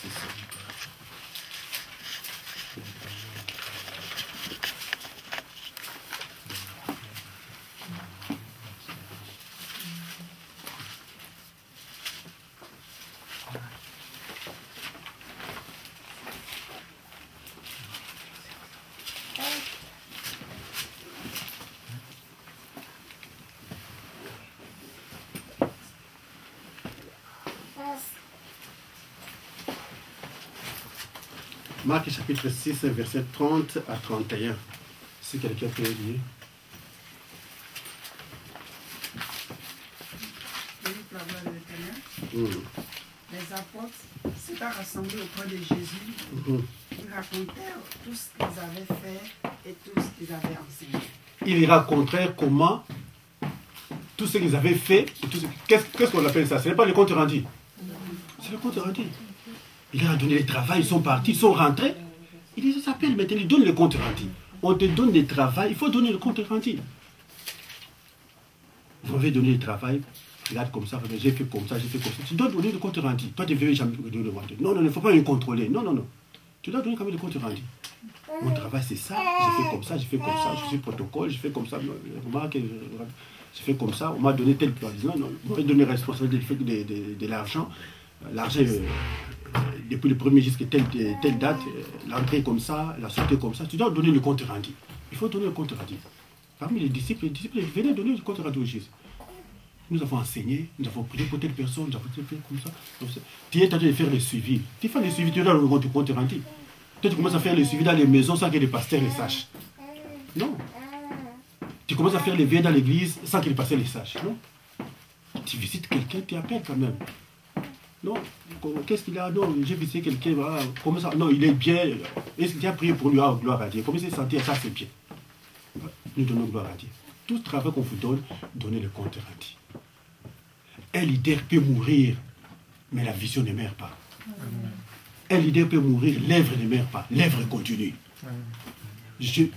Marc chapitre 6, verset 30 à 31. Si quelqu'un peut lire. Les apôtres s'étaient rassemblés auprès de Jésus. Ils racontèrent tout ce qu'ils avaient fait et tout ce qu'ils avaient enseigné. Ils racontèrent comment tout ce qu'ils avaient fait. Qu'est-ce qu'on appelle ça? Ce n'est pas le compte rendu. C'est le compte rendu. Il leur a donné le travail, ils sont partis, ils sont rentrés. Il les appelle maintenant, ils donnent le compte rendu. On te donne le travail, il faut donner le compte rendu. Vous m'avez donné le travail, regarde comme ça, j'ai fait comme ça, j'ai fait comme ça. Tu dois donner le compte rendu. Toi, tu ne veux jamais donner le compte rendu. Non, il ne faut pas le contrôler. Non. Tu dois donner quand même le compte rendu. Mon travail, c'est ça, j'ai fait comme ça, je suis protocole, j'ai fait comme ça. J'ai fait comme ça, on m'a donné tel plan. Non, on m'a donné responsabilité de l'argent. L'argent, depuis le premier jusqu'à telle date, l'entrée comme ça, la sortie comme ça, tu dois donner le compte rendu. Il faut donner le compte rendu. Parmi les disciples venaient donner le compte rendu au Jésus. Nous avons enseigné, nous avons prié pour telle personne, nous avons fait comme ça. Tu es en train de faire le suivi. Tu fais le suivi, tu dois le compte rendu. Toi, tu commences à faire le suivi dans les maisons sans que les pasteurs les sachent. Non. Tu commences à faire les veillées dans l'église sans que les pasteurs les sachent. Non. Tu visites quelqu'un, tu appelles quand même. Non, qu'est-ce qu'il a? Non, j'ai visité quelqu'un, voilà, comment ça? Non, il est bien. Est-ce que tu as prié pour lui? Ah, gloire à Dieu. Comment il s'est senti? Ça, c'est bien. Nous donnons gloire à Dieu. Tout le travail qu'on vous donne, donnez le compte rendu. Un leader peut mourir, mais la vision ne meurt pas. Un leader peut mourir, l'œuvre ne meurt pas. L'œuvre continue.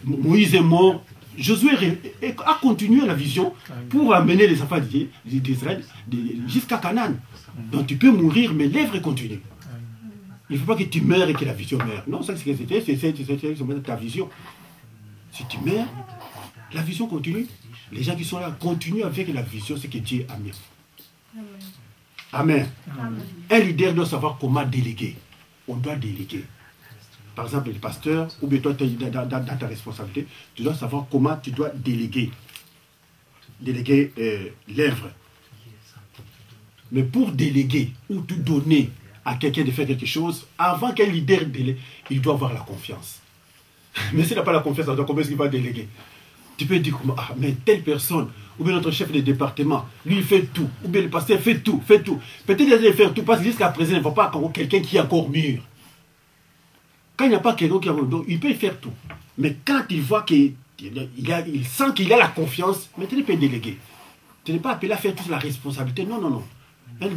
Moïse est mort. Josué a continué la vision pour amener les enfants d'Israël jusqu'à Canaan. Donc tu peux mourir, mais l'œuvre continue. Il ne faut pas que tu meurs et que la vision meure. Non, ça c'est ta vision. Si tu meurs, la vision continue. Les gens qui sont là continuent avec la vision, c'est que Dieu a mis. Amen. Amen. Un leader doit savoir comment déléguer. On doit déléguer. Par exemple, le pasteur, ou bien toi, dans ta responsabilité, tu dois savoir comment tu dois déléguer. Déléguer l'œuvre. Mais pour déléguer ou te donner à quelqu'un de faire quelque chose, avant qu'un leader délègue, il doit avoir la confiance. Mais s'il n'a pas la confiance, alors comment est-ce qu'il va déléguer? Tu peux dire, ah, mais telle personne, ou bien notre chef de département, lui il fait tout, ou bien le pasteur fait tout, fait tout. Peut-être qu'il va faire tout, parce que jusqu'à présent, il ne va pas avoir quelqu'un qui est encore mûr. Quand il n'y a pas quelqu'un qui est encore mûr, il peut faire tout. Mais quand il voit qu'il sent qu'il a la confiance, maintenant il peut déléguer. Tu n'es pas appelé à faire toute la responsabilité. Non, non, non. Non,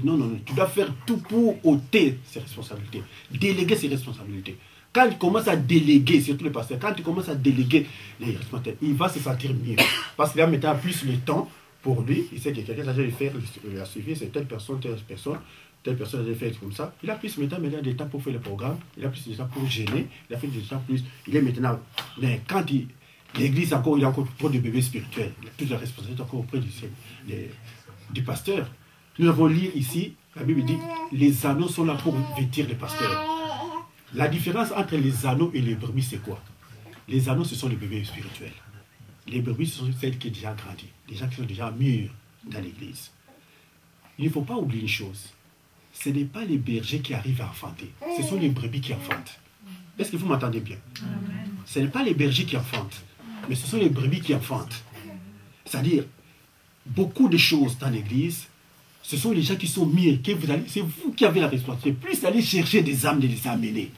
non, non. Tu dois faire tout pour ôter ses responsabilités. Déléguer ses responsabilités. Quand tu commences à déléguer, surtout le pasteur, quand tu commences à déléguer les responsabilités, il va se sentir mieux. Parce qu'il a maintenant plus le temps pour lui. Il sait que quelqu'un a déjà fait, il a suivi, c'est telle personne a déjà fait comme ça. Il a plus maintenant des temps pour faire le programme, il a plus de temps pour gêner, il a plus de temps plus. Il est maintenant. Mais quand l'église, il a encore trop de bébés spirituels, il a plus de responsabilité encore auprès du pasteur. Nous avons lu ici, la Bible dit, les anneaux sont là pour vêtir les pasteurs. La différence entre les anneaux et les brebis, c'est quoi? Les anneaux, ce sont les bébés spirituels. Les brebis, ce sont celles qui ont déjà grandi, les gens qui sont déjà mûrs dans l'église. Il ne faut pas oublier une chose. Ce n'est pas les bergers qui arrivent à enfanter, ce sont les brebis qui enfantent. Est-ce que vous m'entendez bien? Amen. Ce n'est pas les bergers qui enfantent, mais ce sont les brebis qui enfantent. C'est-à-dire, beaucoup de choses dans l'église, ce sont les gens qui sont mûrs, c'est vous qui avez la responsabilité. Plus d'aller chercher des âmes, de les amener.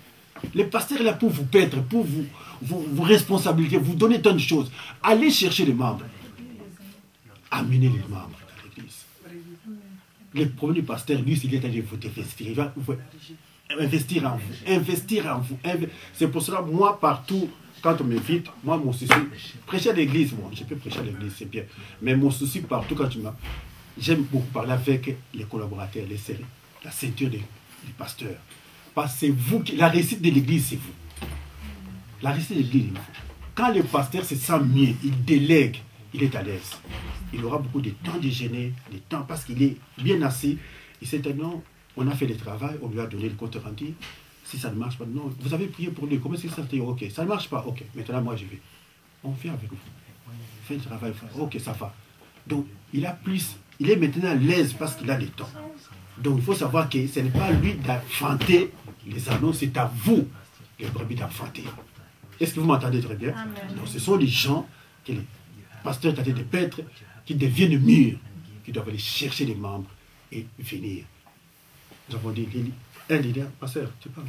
Le pasteur est là pour vous paître, pour vous responsabiliser, vous donner tant de choses. Allez chercher les membres. Amenez les membres dans l'église. Le problème du pasteur, lui, c'est qu'il est allé vous investir. Il va investir en vous. Investir en vous. C'est pour cela, moi, partout, quand on m'invite, moi, mon souci, prêcher à l'église, moi, je peux prêcher à l'église, c'est bien. Mais mon souci, partout, quand tu m'as... J'aime beaucoup parler avec les collaborateurs, la ceinture des pasteurs. Parce que c'est vous qui... La réussite de l'église, c'est vous. La réussite de l'église, c'est vous. Quand le pasteur se sent mieux, il délègue, il est à l'aise. Il aura beaucoup de temps de gêner, de temps parce qu'il est bien assis. Il s'est dit non, on a fait le travail, on lui a donné le compte rendu. Si ça ne marche pas, non, vous avez prié pour lui. Comment est-ce que ça se dit? Ok, ça ne marche pas, ok, maintenant moi je vais. On fait avec vous. Fait le travail, ok, ça va. Donc, il est maintenant à l'aise parce qu'il a le temps. Donc, il faut savoir que ce n'est pas lui d'enfanter les anneaux, c'est à vous, les brebis, d'enfanter. Est-ce que vous m'entendez très bien? Amen. Donc, ce sont les gens, que les pasteurs tentent de paître, qui deviennent mûrs, qui doivent aller chercher les membres et venir. Nous avons dit, un leader, pasteur, tu parles.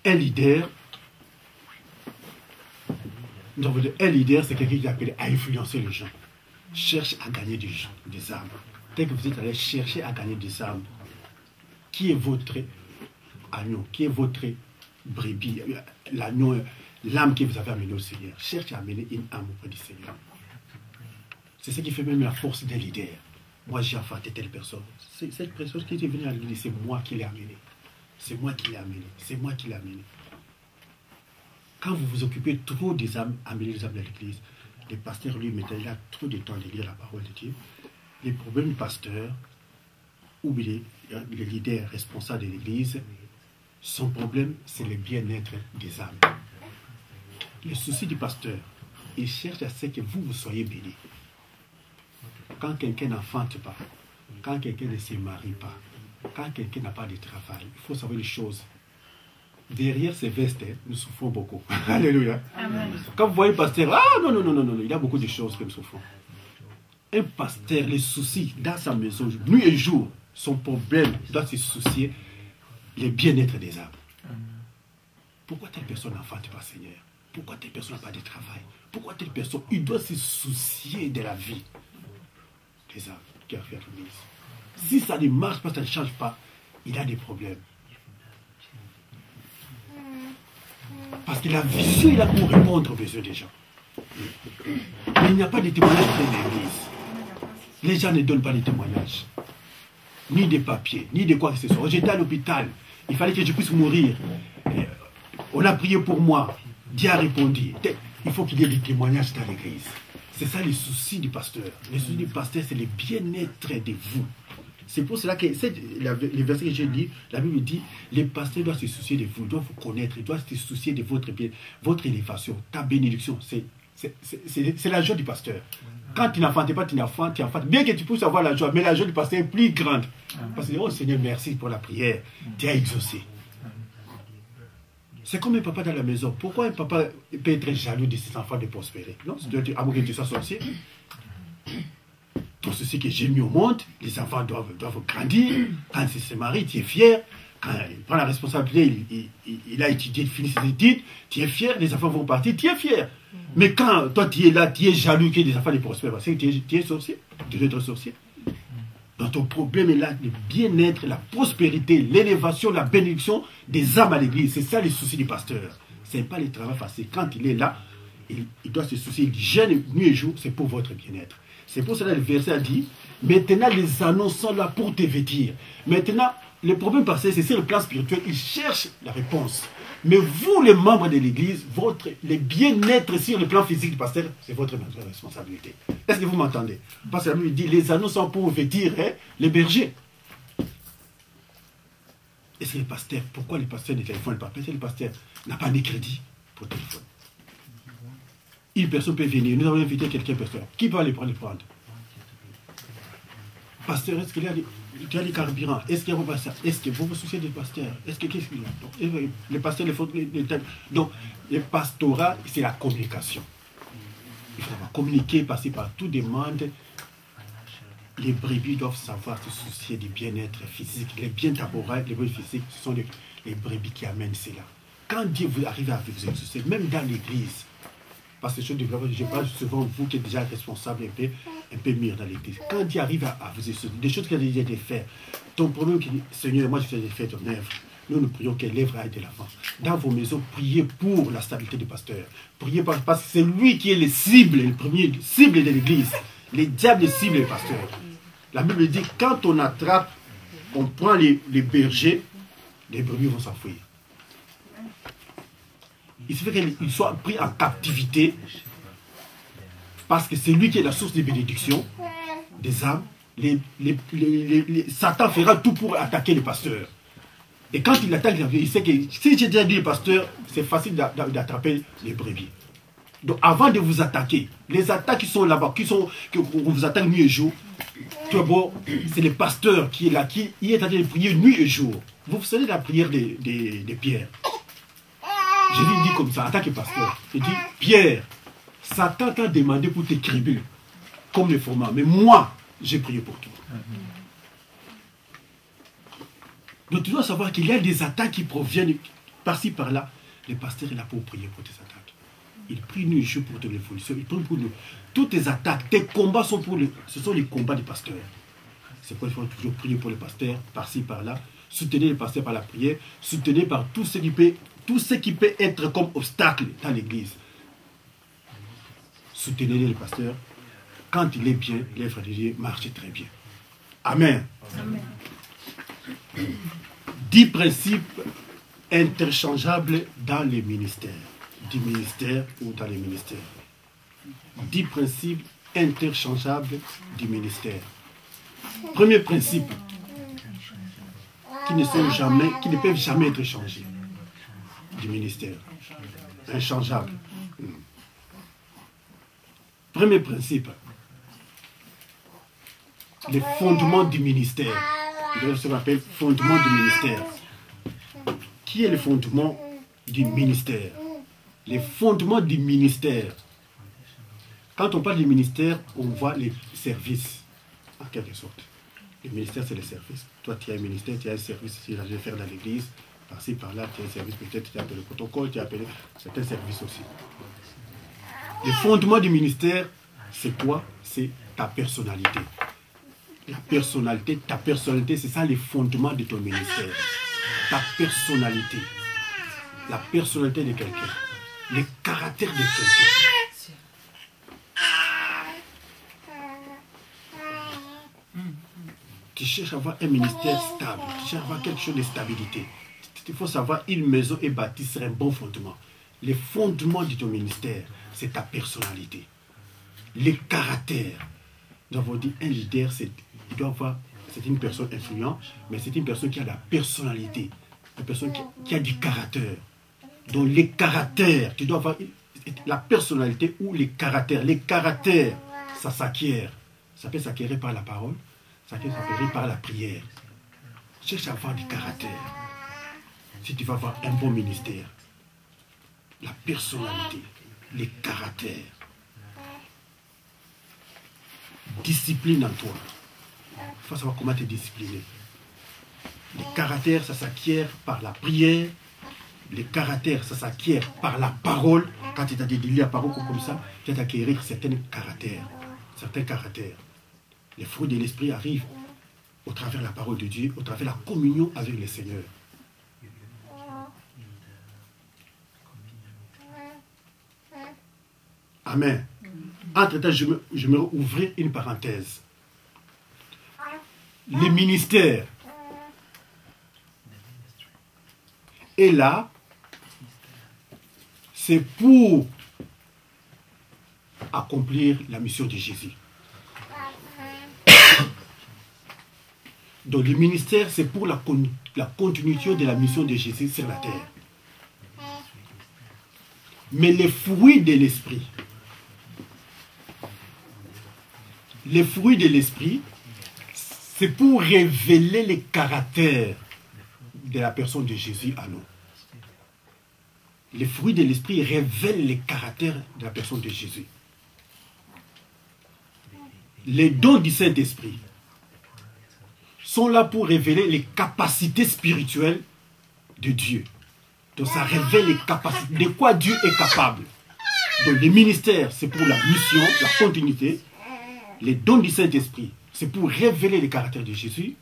Un leader, un leader, c'est quelqu'un qui appelle à influencer les gens. Cherche à gagner des âmes. Dès que vous êtes allé chercher à gagner des âmes, qui est votre agneau, qui est votre brebis, l'agneau, l'âme que vous avez amenée au Seigneur. Cherche à amener une âme auprès du Seigneur. C'est ce qui fait même la force d'un leader. Moi, j'ai enfanté telle personne. Cette personne qui est venue à l'église, c'est moi qui l'ai amenée. C'est moi qui l'ai amenée. C'est moi qui l'ai amenée. Quand vous vous occupez trop des âmes, amener les âmes dans l'église, le pasteur, lui, mettait là trop de temps de lire la parole de Dieu. Les problèmes du pasteur, ou le leader responsable de l'église, son problème, c'est le bien-être des âmes. Le souci du pasteur, il cherche à ce que vous soyez bénis. Quand quelqu'un n'enfante pas, quand quelqu'un ne se marie pas, quand quelqu'un n'a pas de travail, il faut savoir les choses. Derrière ces vestes, nous souffrons beaucoup. Alléluia. Amen. Quand vous voyez un pasteur, ah non, il y a beaucoup de choses que nous souffrons. Un pasteur, les soucis dans sa maison, nuit et jour, son problème doit se soucier le bien-être des âmes. Pourquoi telle personne n'enfante pas, Seigneur? Pourquoi telle personne n'a pas de travail? Pourquoi telle personne? Il doit se soucier de la vie des âmes qui a fait l'église. Si ça ne marche pas, ça ne change pas, il a des problèmes. que la vision est là pour répondre aux besoins des gens. Mais il n'y a pas de témoignages dans l'église. Les gens ne donnent pas de témoignages. Ni des papiers, ni de quoi que ce soit. J'étais à l'hôpital. Il fallait que je puisse mourir. On a prié pour moi. Dieu a répondu. Il faut qu'il y ait des témoignages dans l'église. C'est ça les soucis du pasteur. Les soucis du pasteur, c'est le bien-être de vous. C'est pour cela que les versets que j'ai dit, la Bible dit, les pasteurs doivent se soucier de vous, doivent vous connaître, doivent se soucier de votre bien, votre élévation, ta bénédiction. C'est la joie du pasteur. Quand tu n'enfantes pas, tu enfantes. Bien que tu puisses avoir la joie, mais la joie du pasteur est plus grande. Parce que, oh Seigneur, merci pour la prière. Tu as exaucé. C'est comme un papa dans la maison. Pourquoi un papa peut être jaloux de ses enfants de prospérer? Non, c'est à moins que tu sois sorcier. Tout ceci que j'ai mis au monde, les enfants doivent grandir. Quand il se marie, tu es fier. Quand il prend la responsabilité, il a étudié, il finit ses études, tu es fier, les enfants vont partir, tu es fier. Mais quand toi tu es là, tu es jaloux que les enfants ne prospèrent pas, c'est que tu es sorcier, tu dois être sorcier. Donc ton problème est là, le bien-être, la prospérité, l'élévation, la bénédiction des âmes à l'église. C'est ça les soucis du pasteur. Ce n'est pas le travail facile. Quand il est là, il doit se soucier. Il gêne nuit et jour, c'est pour votre bien-être. C'est pour cela que le verset a dit, maintenant les annonces sont là pour te vêtir. Maintenant, le problème pasteur, c'est sur le plan spirituel, il cherche la réponse. Mais vous, les membres de l'église, le bien-être sur le plan physique du pasteur, c'est votre responsabilité. Est-ce que vous m'entendez? Parce que la Bible dit, les annonces sont pour vêtir les bergers. Est-ce que les pasteurs, pourquoi les pasteurs ne téléphonent pas? Peut-être que le pasteur n'a pas de crédit pour téléphoner. Une personne peut venir, nous avons invité quelqu'un, pasteur. Qui va aller prendre? Pasteur, est-ce qu'il y a des carburants? Est-ce qu'il y a des pasteurs? Est-ce que vous vous souciez des pasteurs? Est-ce que qu'est-ce qu'il y a? Les pasteurs, donc, le pastorat, c'est la communication. Il faut communiquer, passer par tout demande. Les brebis doivent savoir se soucier du bien-être physique. Les biens temporels, les biens physiques, ce sont les brebis qui amènent cela. Quand Dieu vous arrive à vous exaucer, même dans l'église, parce que je parle souvent vous qui êtes déjà responsable un peu mûr dans l'église. Quand Dieu arrive à vous exaucer, des choses qu'il a déjà été faites, ton problème qui dit, Seigneur, moi je fais ton œuvre. Nous prions que l'œuvre aille de l'avant. Dans vos maisons, priez pour la stabilité du pasteur. Priez parce que c'est lui qui est le cible, le premier cible de l'église. Les diables ciblent les pasteurs. La Bible dit, quand on attrape, on prend les bergers, les brebis vont s'enfuir. Il suffit qu'il soit pris en captivité parce que c'est lui qui est la source des bénédictions, des âmes. Satan fera tout pour attaquer les pasteurs. Et quand il attaque, il sait que si j'ai déjà dit les pasteurs, c'est facile d'attraper les brebis. Donc avant de vous attaquer, les attaques qui sont là-bas, qu'on vous attaque nuit et jour, c'est le pasteur qui est là, qui est en train de prier nuit et jour. Vous savez la prière de Pierre. Jésus dit comme ça, en tant que pasteur, il dit, Pierre, Satan t'a demandé pour t'écrire comme le format, mais moi, j'ai prié pour toi. Donc tu dois savoir qu'il y a des attaques qui proviennent par-ci, par-là. Le pasteur est là pour prier pour tes attaques. Il prie nuit et jour pour ton évolution, il prie pour nous. Toutes tes attaques, tes combats sont ce sont les combats des pasteurs. C'est pourquoi il faut toujours prier pour les pasteurs, par-ci, par-là. Soutenir les pasteurs par la prière, soutenir par tout ce qui peut être comme obstacle dans l'église. Soutenez les pasteurs. Quand il est bien, l'œuvre de Dieu marche très bien. Amen. Amen. 10 principes interchangeables dans les ministères. Du ministère ou dans les ministères. 10 principes interchangeables du ministère. Premier principe, qui ne peuvent jamais être changés du ministère. Inchangeable. Premier principe, les fondements du ministère. Ce qu'on appelle fondement du ministère. Qui est le fondement du ministère? Les fondements du ministère. Quand on parle du ministère, on voit les services, en quelque sorte. Le ministère, c'est les services. Toi, tu as un ministère, tu as un service, tu vas faire dans l'église, par-ci, par-là, tu as un service, peut-être tu as appelé le protocole, tu as appelé certains services aussi. Le fondement du ministère, c'est quoi? C'est ta personnalité. La personnalité, ta personnalité, c'est ça les fondements de ton ministère. Ta personnalité. La personnalité de quelqu'un. le caractère de quelqu'un. Tu cherches à avoir un ministère stable, tu cherches à avoir quelque chose de stabilité. Il faut savoir, une maison est bâtie sur un bon fondement. Le fondement de ton ministère, c'est ta personnalité. Le caractère. Nous avons dit, un leader, c'est une personne influente, mais c'est une personne qui a de la personnalité, une personne qui a du caractère. Donc les caractères, tu dois avoir la personnalité ou les caractères. Les caractères, ça s'acquiert. Ça peut s'acquérir par la parole, ça peut s'acquérir par la prière. Cherche à avoir du caractère. Si tu vas avoir un bon ministère, la personnalité, les caractères, discipline en toi. Il faut savoir comment te discipliner. Les caractères, ça s'acquiert par la prière. Les caractères, ça s'acquiert par la parole. Quand tu as dit la parole comme ça, tu vas acquérir certains caractères. Les fruits de l'esprit arrivent au travers de la parole de Dieu, au travers de la communion avec le Seigneur. Amen. Entre-temps, je me ouvrir une parenthèse. Le ministère est là, c'est pour accomplir la mission de Jésus. Donc le ministère, c'est pour la continuité de la mission de Jésus sur la terre. Mais les fruits de l'esprit, c'est pour révéler les caractères de la personne de Jésus à nous. Les fruits de l'esprit révèlent les caractères de la personne de Jésus. Les dons du Saint-Esprit sont là pour révéler les capacités spirituelles de Dieu. Donc ça révèle les capacités, de quoi Dieu est capable. Donc le ministère, c'est pour la mission, la continuité. Les dons du Saint-Esprit, c'est pour révéler les caractères de Jésus.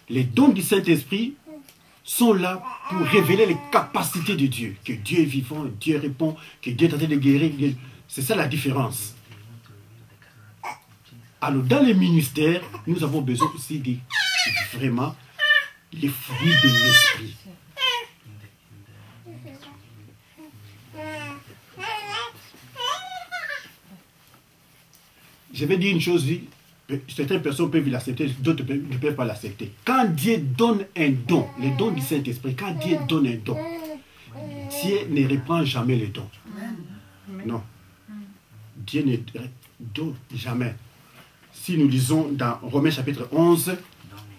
Les dons du Saint-Esprit sont là pour révéler les capacités de Dieu. Que Dieu est vivant, Dieu répond, que Dieu est en train de guérir. C'est ça la différence. Alors dans les ministères, nous avons besoin aussi de vraiment les fruits de l'esprit. Je vais dire une chose, certaines personnes peuvent l'accepter, d'autres ne peuvent pas l'accepter. Quand Dieu donne un don, le don du Saint-Esprit, quand Dieu donne un don, Dieu ne reprend jamais le don. Non. Dieu ne donne jamais. Si nous lisons dans Romains chapitre 11,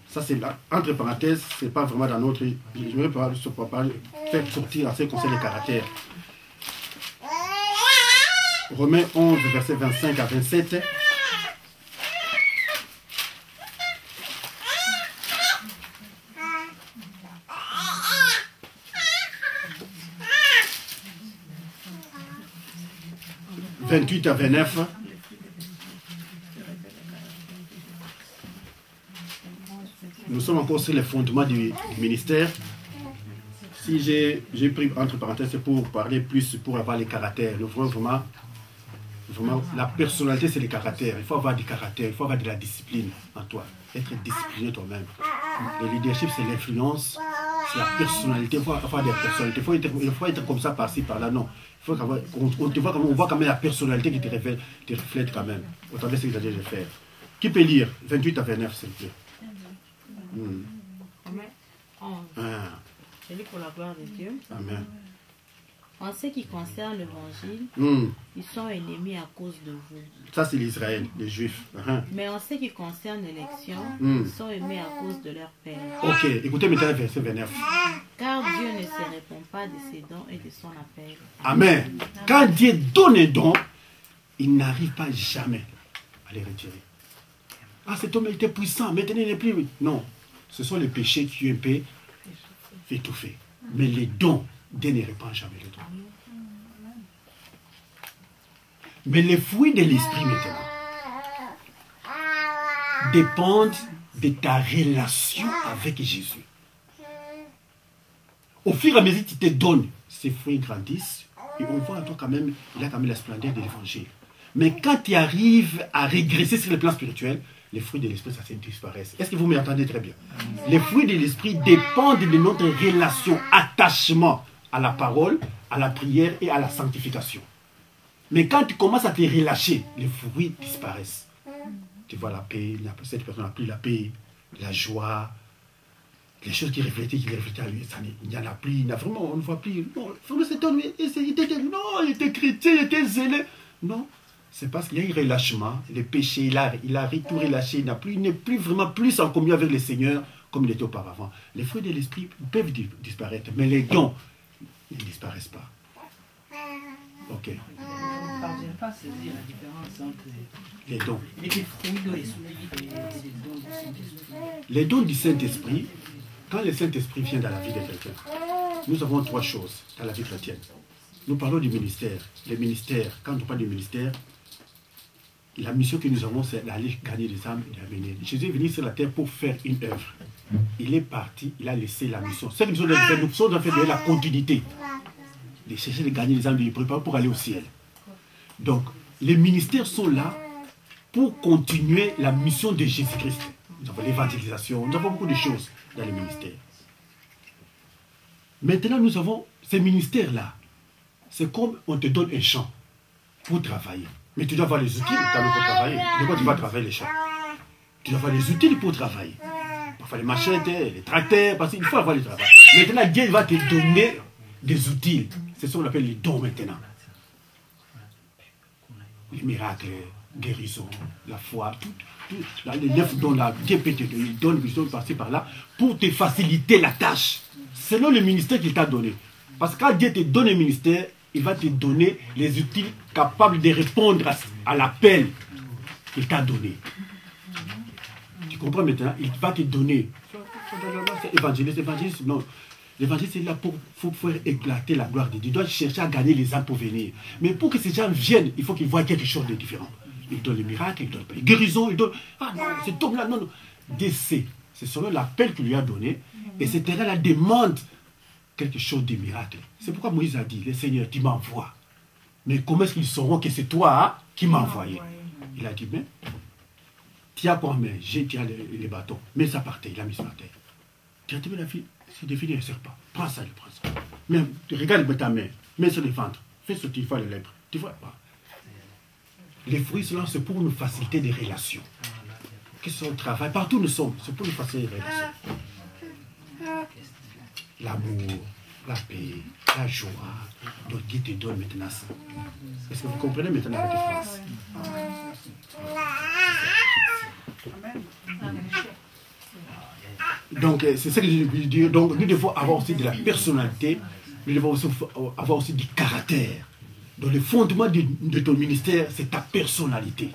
ça c'est là, entre parenthèses, c'est pas vraiment dans notre... Je ne vais pas faire sortir à ce qui concerne les caractères. Romains 11, versets 25 à 27. « 28 à 29. Nous sommes encore sur les fondements du ministère. Si j'ai pris entre parenthèses pour parler plus, pour avoir les caractères. Nous voulons vraiment, la personnalité, c'est les caractères. Il faut avoir du caractère, il faut avoir de la discipline en toi. Être discipliné toi-même. Le leadership, c'est l'influence, c'est la personnalité. Il faut avoir des personnalités. Il faut être comme ça, par-ci, par-là. Non. On voit quand même la personnalité qui te reflète quand même. Au travers de ce que j'ai fait. Qui peut lire 28 à 29, s'il vous plaît? Je lis pour la gloire de Dieu. Amen. En ce qui concerne l'évangile, ils sont ennemis à cause de vous. Ça, c'est l'Israël, les Juifs. Mais en ce qui concerne l'élection, ils sont aimés à cause de leur Père. Ok, écoutez maintenant le verset 29. Car Dieu ne se répond pas de ses dons et de son appel. Amen. Quand Dieu donne un don, il n'arrive pas jamais à les retirer. Ah, cet homme était puissant, maintenant il n'est plus... Non, ce sont les péchés qui ont été étouffés. Mais les dons, Dieu ne répand jamais les dons. Mais les fruits de l'esprit maintenant dépendent de ta relation avec Jésus. Au fur et à mesure que tu te donnes, ces fruits grandissent et on voit en toi quand même, il a quand même la splendeur de l'évangile. Mais quand tu arrives à régresser sur le plan spirituel, les fruits de l'esprit, ça disparaissent. Est-ce que vous m'entendez très bien? Les fruits de l'esprit dépendent de notre relation, attachement à la parole, à la prière et à la sanctification. Mais quand tu commences à te relâcher, les fruits disparaissent. Tu vois la paix, cette personne n'a plus la paix, la joie, les choses qui reflétaient à lui, il n'y en a plus, on ne voit plus. Non, vraiment cet homme, il était chrétien, il était zélé. Non, c'est parce qu'il y a un relâchement, le péché, il a tout relâché, il n'est plus vraiment plus en communion avec le Seigneur comme il était auparavant. Les fruits de l'esprit peuvent disparaître, mais les dons ne disparaissent pas. Ok. On ne parvient pas à saisir la différence entre les dons. Les fruits de l'esprit et les dons du Saint-Esprit. Les dons du Saint-Esprit, quand le Saint-Esprit vient dans la vie de quelqu'un, nous avons trois choses dans la vie chrétienne. Nous parlons du ministère. Les ministères, quand on parle du ministère, la mission que nous avons, c'est d'aller gagner des âmes et d'amener. Jésus est venu sur la terre pour faire une œuvre. Il est parti, il a laissé la mission. Cette mission, nous sommes en fait de la continuité. De chercher de gagner les âmes, de les préparer pour aller au ciel. Donc, les ministères sont là pour continuer la mission de Jésus-Christ. Nous avons l'évangélisation, nous avons beaucoup de choses dans les ministères. Maintenant, nous avons ces ministères-là. C'est comme on te donne un champ pour travailler. Mais tu dois avoir les outils quand il faut travailler. De quoi tu vas travailler les champs? Tu dois avoir les outils pour travailler. Parfois les machettes, les tracteurs, parce qu'il faut avoir les travaux. Maintenant, Dieu va te donner des outils. C'est ce qu'on appelle les dons maintenant. Les miracles, guérison, la foi, les 9 dons là, Dieu peut te donner, il donne des choses par-ci par-là pour te faciliter la tâche. Selon le ministère qu'il t'a donné. Parce que quand Dieu te donne un ministère, il va te donner les outils capables de répondre à l'appel qu'il t'a donné. Tu comprends maintenant? Il va te donner. C'est évangéliste, non. L'évangile, c'est là pour faire éclater la gloire de Dieu. Il doit chercher à gagner les âmes pour venir. Mais pour que ces gens viennent, il faut qu'ils voient quelque chose de différent. Il donne les miracles, il donne les guérisons, il donne... Ah non, cet homme-là, non, non. Décès. C'est selon l'appel qu'il lui a donné. Et ce terrain-là demande quelque chose de miracle. C'est pourquoi Moïse a dit, le Seigneur, tu m'envoies. Mais comment est-ce qu'ils sauront que c'est toi qui m'as envoyé? Il a dit, mais, tiens pour main, j'ai tiré les bâtons. Mais ça partait, il a mis sur la terre. Tu as la fille, c'est défini un serpent. Prends ça, prends ça. Mais regarde ta main, mets sur le ventre, fais ce qu'il faut les lèvres. Tu vois pas. Les fruits, c'est pour nous faciliter des relations. Que ce soit au travail, partout où nous sommes, c'est pour nous faciliter des relations. L'amour, la paix, la joie. Donc Dieu te donne maintenant ça. Est-ce que vous comprenez maintenant la différence? Donc c'est ça que je veux dire. Donc nous devons avoir aussi de la personnalité, nous devons aussi avoir aussi du caractère. Donc le fondement de ton ministère, c'est ta personnalité.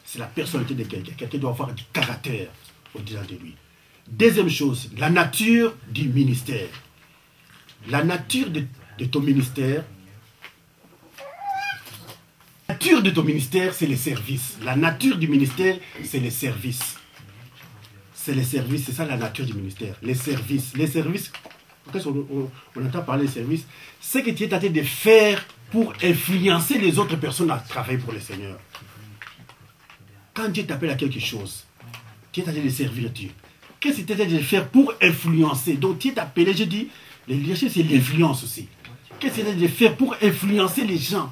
C'est la personnalité de quelqu'un. Quelqu'un doit avoir du caractère au-delà de lui. Deuxième chose, la nature du ministère. La nature de ton ministère. La nature de ton ministère, c'est le service. La nature du ministère, c'est le service. C'est le service, c'est ça la nature du ministère. Les services. Les services, quand on entend parler de services, c'est que tu es tenté de faire pour influencer les autres personnes à travailler pour le Seigneur. Quand Dieu t'appelle à quelque chose, tu es tenté de servir Dieu. Qu'est-ce que tu es tenté de faire pour influencer? Donc tu es appelé, je dis, le leadership c'est l'influence aussi. Qu'est-ce que tu es tenté de faire pour influencer les gens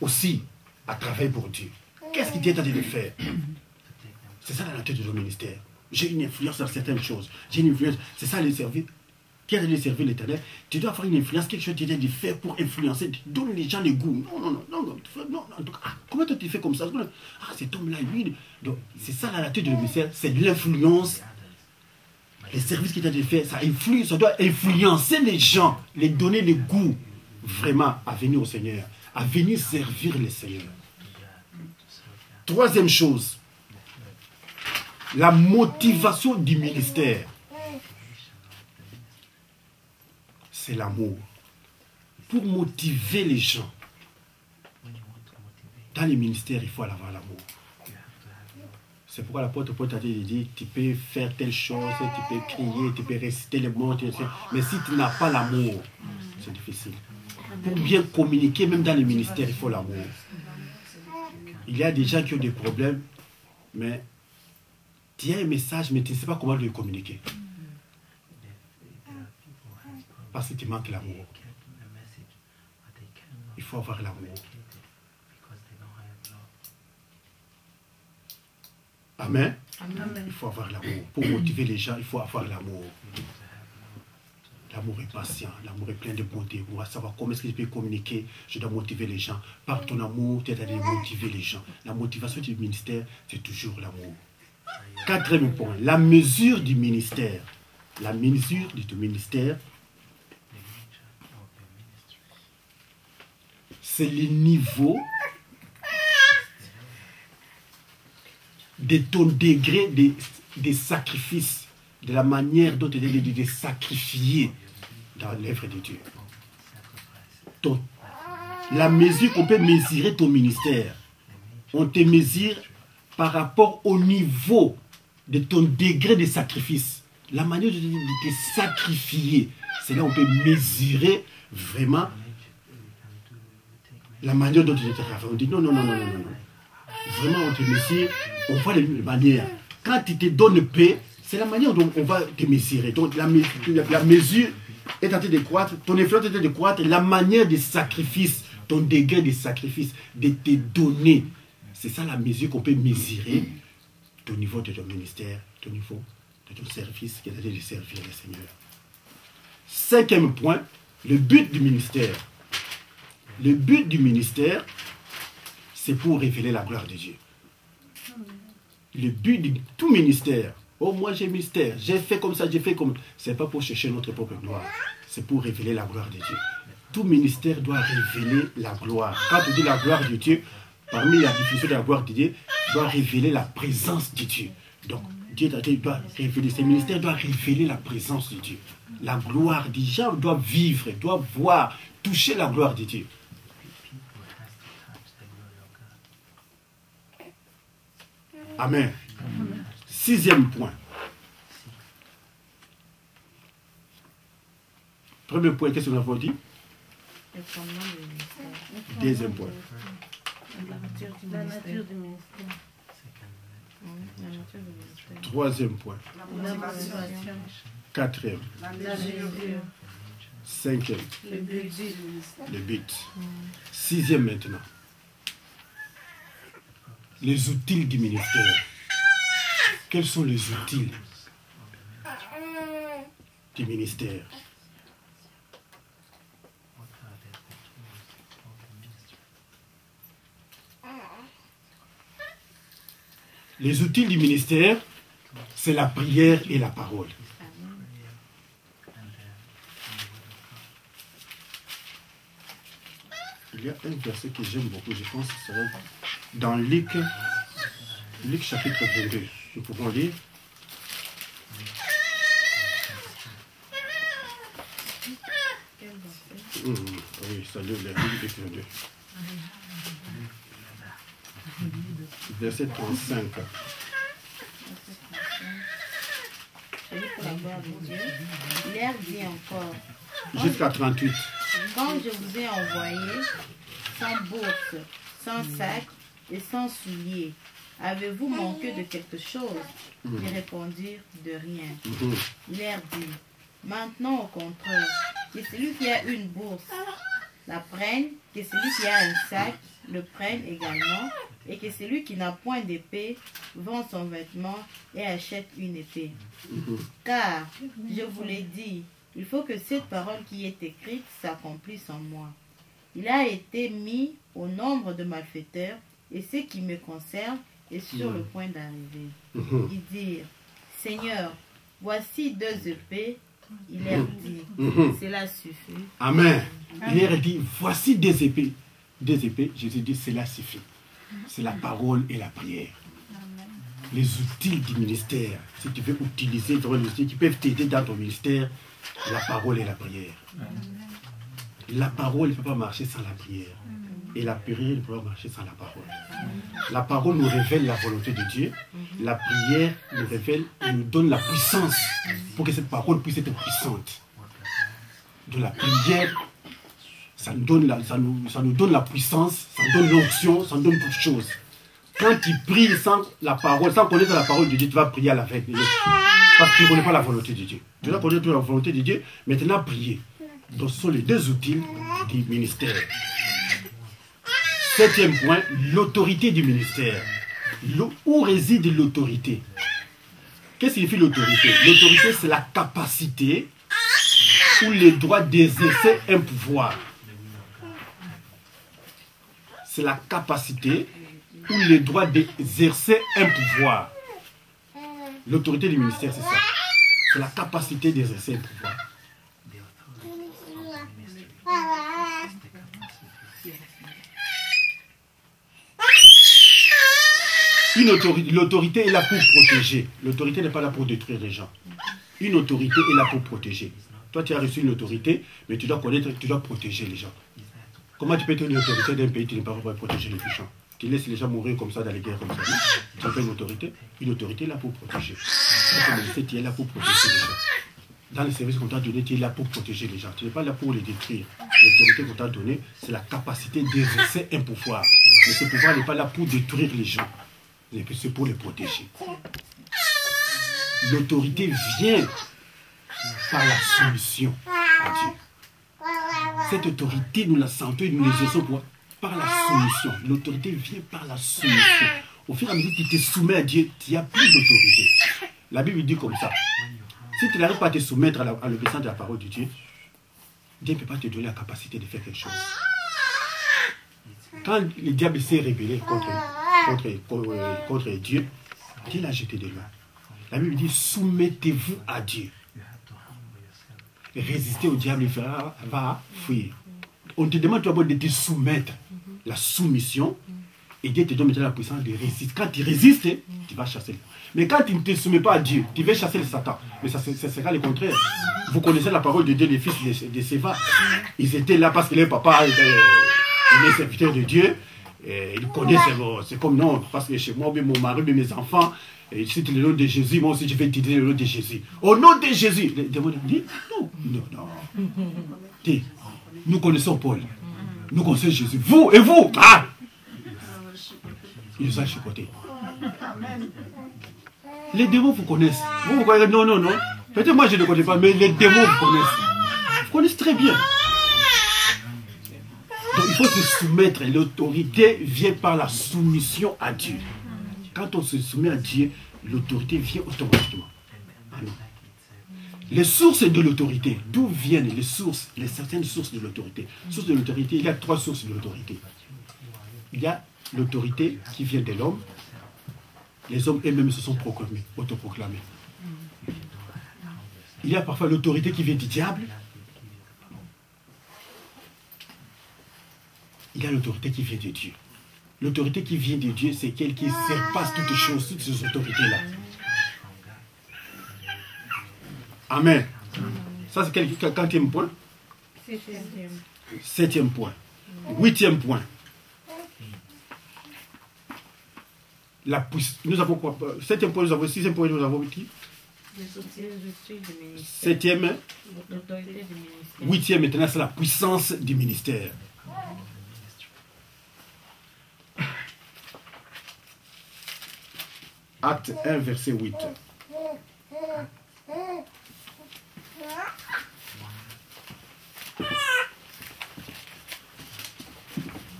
aussi à travailler pour Dieu? Qu'est-ce que tu es tenté de faire? C'est ça la nature de ton ministère. J'ai une influence sur certaines choses. J'ai une influence. C'est ça les services. Qui a de servir l'Éternel? Tu dois avoir une influence, quelque chose que tu dois faire pour influencer. Donne les gens le goût. Non. Comment toi tu fais comme ça? Ah, cet homme-là, lui. Donc, c'est ça la nature de ton ministère. C'est l'influence. Les services qu'il t'a de faire, ça influe, ça doit influencer les gens, les donner le goût vraiment à venir au Seigneur, à venir servir le Seigneur. Troisième chose. La motivation du ministère, c'est l'amour. Pour motiver les gens, dans les ministères, il faut avoir l'amour. C'est pourquoi l'apôtre Paul t'a dit, tu peux faire telle chose, tu peux crier, tu peux réciter les mots, mais si tu n'as pas l'amour, c'est difficile. Pour bien communiquer, même dans le ministère, il faut l'amour. Il y a des gens qui ont des problèmes, mais tu as un message, mais tu ne sais pas comment le communiquer. Parce que tu manques l'amour. Il faut avoir l'amour. Amen. Amen. Il faut avoir l'amour. Pour motiver les gens, il faut avoir l'amour. L'amour est patient, l'amour est plein de bonté. On va savoir comment est-ce que je peux communiquer. Je dois motiver les gens. Par ton amour, tu es allé motiver les gens. La motivation du ministère, c'est toujours l'amour. Quatrième point, la mesure du ministère. La mesure de ton ministère, c'est le niveau de ton degré de sacrifice, de la manière dont tu es de sacrifier dans l'œuvre de Dieu. La mesure qu'on peut mesurer ton ministère, on te mesure par rapport au niveau de ton degré de sacrifice. La manière de te sacrifier, c'est là où on peut mesurer vraiment la manière dont tu te travailles. On dit non. Vraiment, on te mesure, on voit les manières. Quand tu te donnes paix, c'est la manière dont on va te mesurer. Donc la mesure est en train de croître, ton influence est en train de croître, la manière de sacrifice, ton degré de sacrifice, de te donner. C'est ça la mesure qu'on peut mesurer, ton niveau de ton ministère, ton niveau de ton service, qui est de servir le Seigneur. Cinquième point, le but du ministère. Le but du ministère, c'est pour révéler la gloire de Dieu. Le but de tout ministère, oh moi j'ai ministère, j'ai fait comme ça, j'ai fait comme... Ce n'est pas pour chercher notre propre gloire, c'est pour révéler la gloire de Dieu. Tout ministère doit révéler la gloire. Quand on dit la gloire de Dieu, parmi la définition de la gloire de Dieu, doit révéler la présence de Dieu. Donc Dieu doit révéler, ces ministères doivent révéler la présence de Dieu. La gloire des gens doivent vivre, doivent voir, toucher la gloire de Dieu. Amen. Sixième point. Premier point, qu'est-ce qu'on a dit? Deuxième point. La nature du ministère. Troisième point. Quatrième. Cinquième. Le but. Sixième maintenant. Les outils du ministère. Quels sont les outils du ministère? Les outils du ministère, c'est la prière et la parole. Il y a un verset que j'aime beaucoup, je pense que c'est dans Luc chapitre 22. Nous pouvons lire. Oui, ça lit le Luc 22. Verset 35. Pour la gloire de Dieu. L'air dit encore. Jusqu'à 38. Quand je vous ai envoyé sans bourse, sans sac et sans souliers, avez-vous manqué de quelque chose? Ils répondirent de rien. L'air dit, maintenant au contraire, que celui qui a une bourse la prenne, que celui qui a un sac le prenne également, et que celui qui n'a point d'épée vend son vêtement et achète une épée. Car, je vous l'ai dit, il faut que cette parole qui est écrite s'accomplisse en moi. Il a été mis au nombre de malfaiteurs, et ce qui me concerne est sur le point d'arriver. Ils dirent, Seigneur, voici 2 épées. Il leur dit, cela suffit. Amen. Il leur dit, voici 2 épées. 2 épées, Jésus dit, cela suffit. C'est la parole et la prière. Les outils du ministère, si tu veux utiliser ton ministère, qui peuvent t'aider dans ton ministère, la parole et la prière. La parole ne peut pas marcher sans la prière. Et la prière ne peut pas marcher sans la parole. La parole nous révèle la volonté de Dieu. La prière nous révèle et nous donne la puissance pour que cette parole puisse être puissante. De la prière ça nous donne la puissance, ça nous donne l'onction, ça nous donne beaucoup de choses. Quand tu pries sans la parole, sans connaître la parole de Dieu, tu vas prier à l'aveugle. Parce que tu ne connais pas la volonté de Dieu. Tu dois connaître la volonté de Dieu, maintenant prier. Donc ce sont les deux outils du ministère. 7e point, l'autorité du ministère. Où réside l'autorité? Qu'est-ce que signifie l'autorité? L'autorité, c'est la capacité ou le droit d'exercer un pouvoir. C'est la capacité ou le droit d'exercer un pouvoir. L'autorité du ministère, c'est ça. C'est la capacité d'exercer un pouvoir. L'autorité est là pour protéger. L'autorité n'est pas là pour détruire les gens. Une autorité est là pour protéger. Toi, tu as reçu une autorité, mais tu dois connaître, tu dois protéger les gens. Comment tu peux être une autorité d'un pays, tu n'es pas pour protéger les gens? Tu laisses les gens mourir comme ça dans les guerres comme ça. Tu n'as pas une autorité. Une autorité est là pour protéger. Tu es là pour protéger les gens. Dans le service qu'on t'a donné, tu es là pour protéger les gens. Tu n'es pas là pour les détruire. L'autorité qu'on t'a donnée, c'est la capacité d'exercer un pouvoir. Mais ce pouvoir n'est pas là pour détruire les gens. C'est pour les protéger. L'autorité vient par la soumission à Dieu. Cette autorité, nous la sentons et nous l'exerçons par la soumission. L'autorité vient par la soumission. Au fur et à mesure que tu te soumets à Dieu, tu n'as plus d'autorité. La Bible dit comme ça. Si tu n'arrives pas à te soumettre à l'obéissance de la parole de Dieu, Dieu ne peut pas te donner la capacité de faire quelque chose. Quand le diable s'est rébellé contre Dieu, Dieu l'a jeté de loin. La Bible dit, soumettez-vous à Dieu. Résister au diable, il va fuir. On te demande d'abord de te soumettre. La soumission, et Dieu te donne maintenant la puissance de résister. Quand tu résistes, tu vas chasser. Mais quand tu ne te soumets pas à Dieu, tu vas chasser le Satan. Mais ça sera le contraire. Vous connaissez la parole de Dieu, les fils de Séva. Ils étaient là parce que leur papa était serviteur de Dieu. Et ils connaissent, c'est comme non, parce que chez moi, mon mari, mes enfants, et cite le nom de Jésus, moi aussi je vais utiliser le nom de Jésus. Au nom de Jésus, les démons disent non. Nous connaissons Paul. Nous connaissons Jésus. Vous et vous. Ah! Ils ont chicoté. Les démons vous connaissent. Vous connaissez, non. Peut-être moi je ne connais pas, mais les démons vous connaissent. Vous connaissez très bien. Donc il faut se soumettre. L'autorité vient par la soumission à Dieu. Quand on se soumet à Dieu, l'autorité vient automatiquement. Amen. Les sources de l'autorité, d'où viennent les sources, certaines sources de l'autorité? Sources de l'autorité, il y a 3 sources de l'autorité. Il y a l'autorité qui vient de l'homme. Les hommes eux-mêmes se sont proclamés, autoproclamés. Il y a parfois l'autorité qui vient du diable. Il y a l'autorité qui vient de Dieu. L'autorité qui vient de Dieu, c'est qu'elle qui surpasse toutes choses, toutes ces autorités-là. Amen. Ça, c'est quel 4e point? 7e point. 8e point. Nous avons quoi? 7e point, nous avons 6e point, nous avons qui? 7e. 8e, maintenant, c'est la puissance du ministère. Acte 1, verset 8.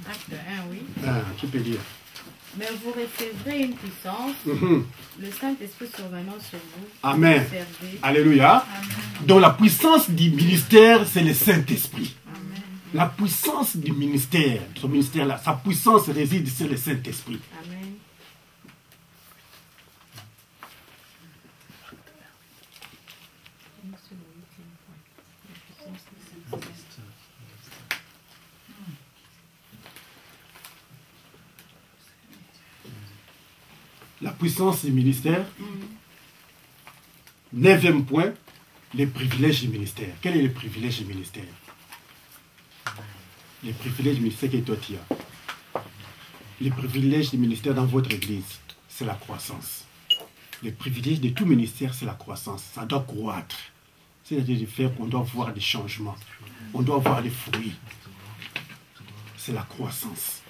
Acte 1, oui. Tu peux lire. Mais vous recevrez une puissance, le Saint-Esprit survenant sur vous. Amen. Vous servez. Alléluia. Amen. Donc la puissance du ministère, c'est le Saint-Esprit. La puissance du ministère, ce ministère-là, sa puissance réside sur le Saint-Esprit. Amen. La puissance du ministère. 9e point, les privilèges du ministère. Quel est le privilège du ministère? Les privilèges du ministère que toi tu as. Les privilèges du ministère dans votre église, c'est la croissance. Les privilèges de tout ministère, c'est la croissance. Ça doit croître. C'est-à-dire de faire qu'on doit voir des changements. On doit voir des fruits. c'est la croissance.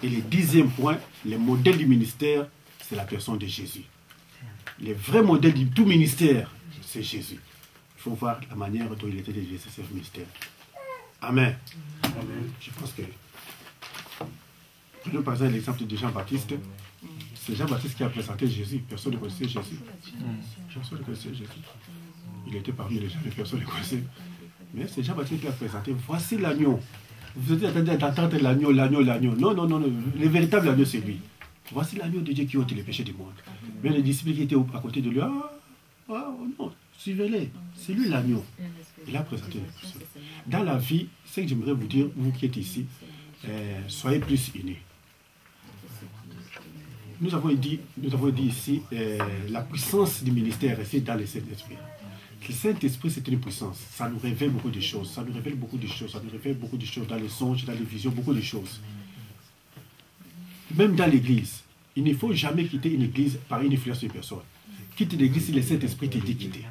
Et le 10e point, le modèle du ministère, c'est la personne de Jésus. Le vrai modèle de tout ministère, c'est Jésus. Il faut voir la manière dont il était développé ce ministère. Amen. Amen. Je pense que... Prenons par exemple l'exemple de Jean-Baptiste. C'est Jean-Baptiste qui a présenté Jésus. Personne ne connaissait Jésus. Personne ne connaissait Jésus. Il était parmi les gens que personne ne connaissait. Mais c'est Jean-Baptiste qui a présenté. Voici l'agneau. Vous êtes en train d'entendre l'agneau, l'agneau, l'agneau. Non, non, non, non. Le véritable agneau, c'est lui. Voici l'agneau de Dieu qui ôte les péchés du monde. Mais les disciples qui étaient à côté de lui, non, suivez-les. C'est lui l'agneau. Il a présenté. Dans la vie, ce que j'aimerais vous dire, vous qui êtes ici, soyez plus unis. Nous avons dit ici, la puissance du ministère réside dans le Saint-Esprit. Le Saint-Esprit, c'est une puissance. Ça nous révèle beaucoup de choses. Ça nous révèle beaucoup de choses. Ça nous révèle beaucoup de choses dans les songes, dans les visions, beaucoup de choses. Même dans l'église, il ne faut jamais quitter une église par une influence de personne. Quitte l'église si le Saint-Esprit te dit quitter.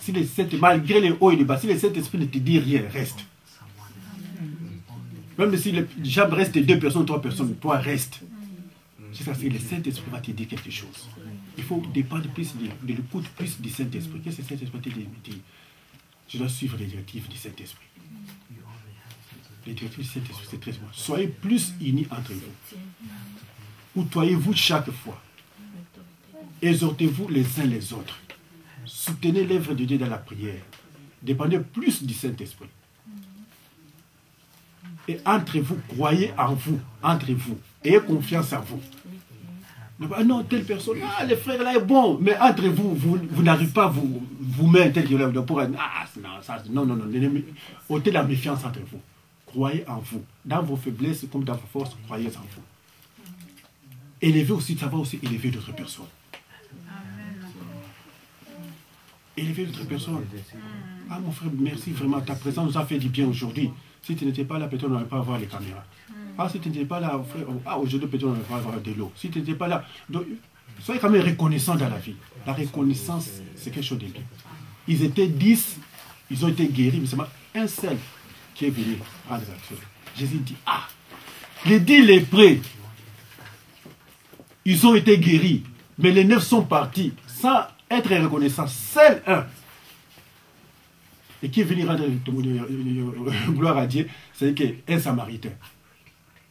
Si le Saint-Esprit, malgré les hauts et les bas, si le Saint-Esprit ne te dit rien, reste. Même si les gens restent 2 personnes, 3 personnes, toi reste. C'est ça, c'est le Saint-Esprit va te dire quelque chose. Il faut dépendre plus de l'écoute plus du Saint-Esprit. Qu'est-ce que le Saint-Esprit te dit? Je dois suivre les directives du Saint-Esprit. Les directives du Saint-Esprit, c'est très important. Soyez plus unis entre vous. Outoyez-vous chaque fois. Exhortez-vous les uns les autres. Soutenez l'œuvre de Dieu dans la prière. Dépendez plus du Saint-Esprit. Et entre vous, croyez en vous, entre vous. Ayez confiance en vous. Non, telle personne, le frère là est bon, mais entre vous, vous n'arrivez pas à vous mettre tel que pour non, ôtez la méfiance entre vous. Croyez en vous. Dans vos faiblesses comme dans vos forces, croyez en vous. Élevez aussi, ça va aussi élever d'autres personnes. Élever d'autres personnes. Ah mon frère, merci vraiment, ta présence nous a fait du bien aujourd'hui. Si tu n'étais pas là, peut-être on n'aurait pas à voir les caméras. Ah, si tu n'étais pas là, frère, aujourd'hui peut-être on n'aurait pas à voir de l'eau. Si tu n'étais pas là, donc, soyez quand même reconnaissants dans la vie. La reconnaissance, c'est quelque chose de bien. Ils étaient 10, ils ont été guéris, mais c'est un seul qui est venu prendre l'action. Jésus dit, les 10 lépreux, ils ont été guéris, mais les 9 sont partis sans être reconnaissants. Seul un. Et qui est venu rendre gloire à Dieu, c'est un Samaritain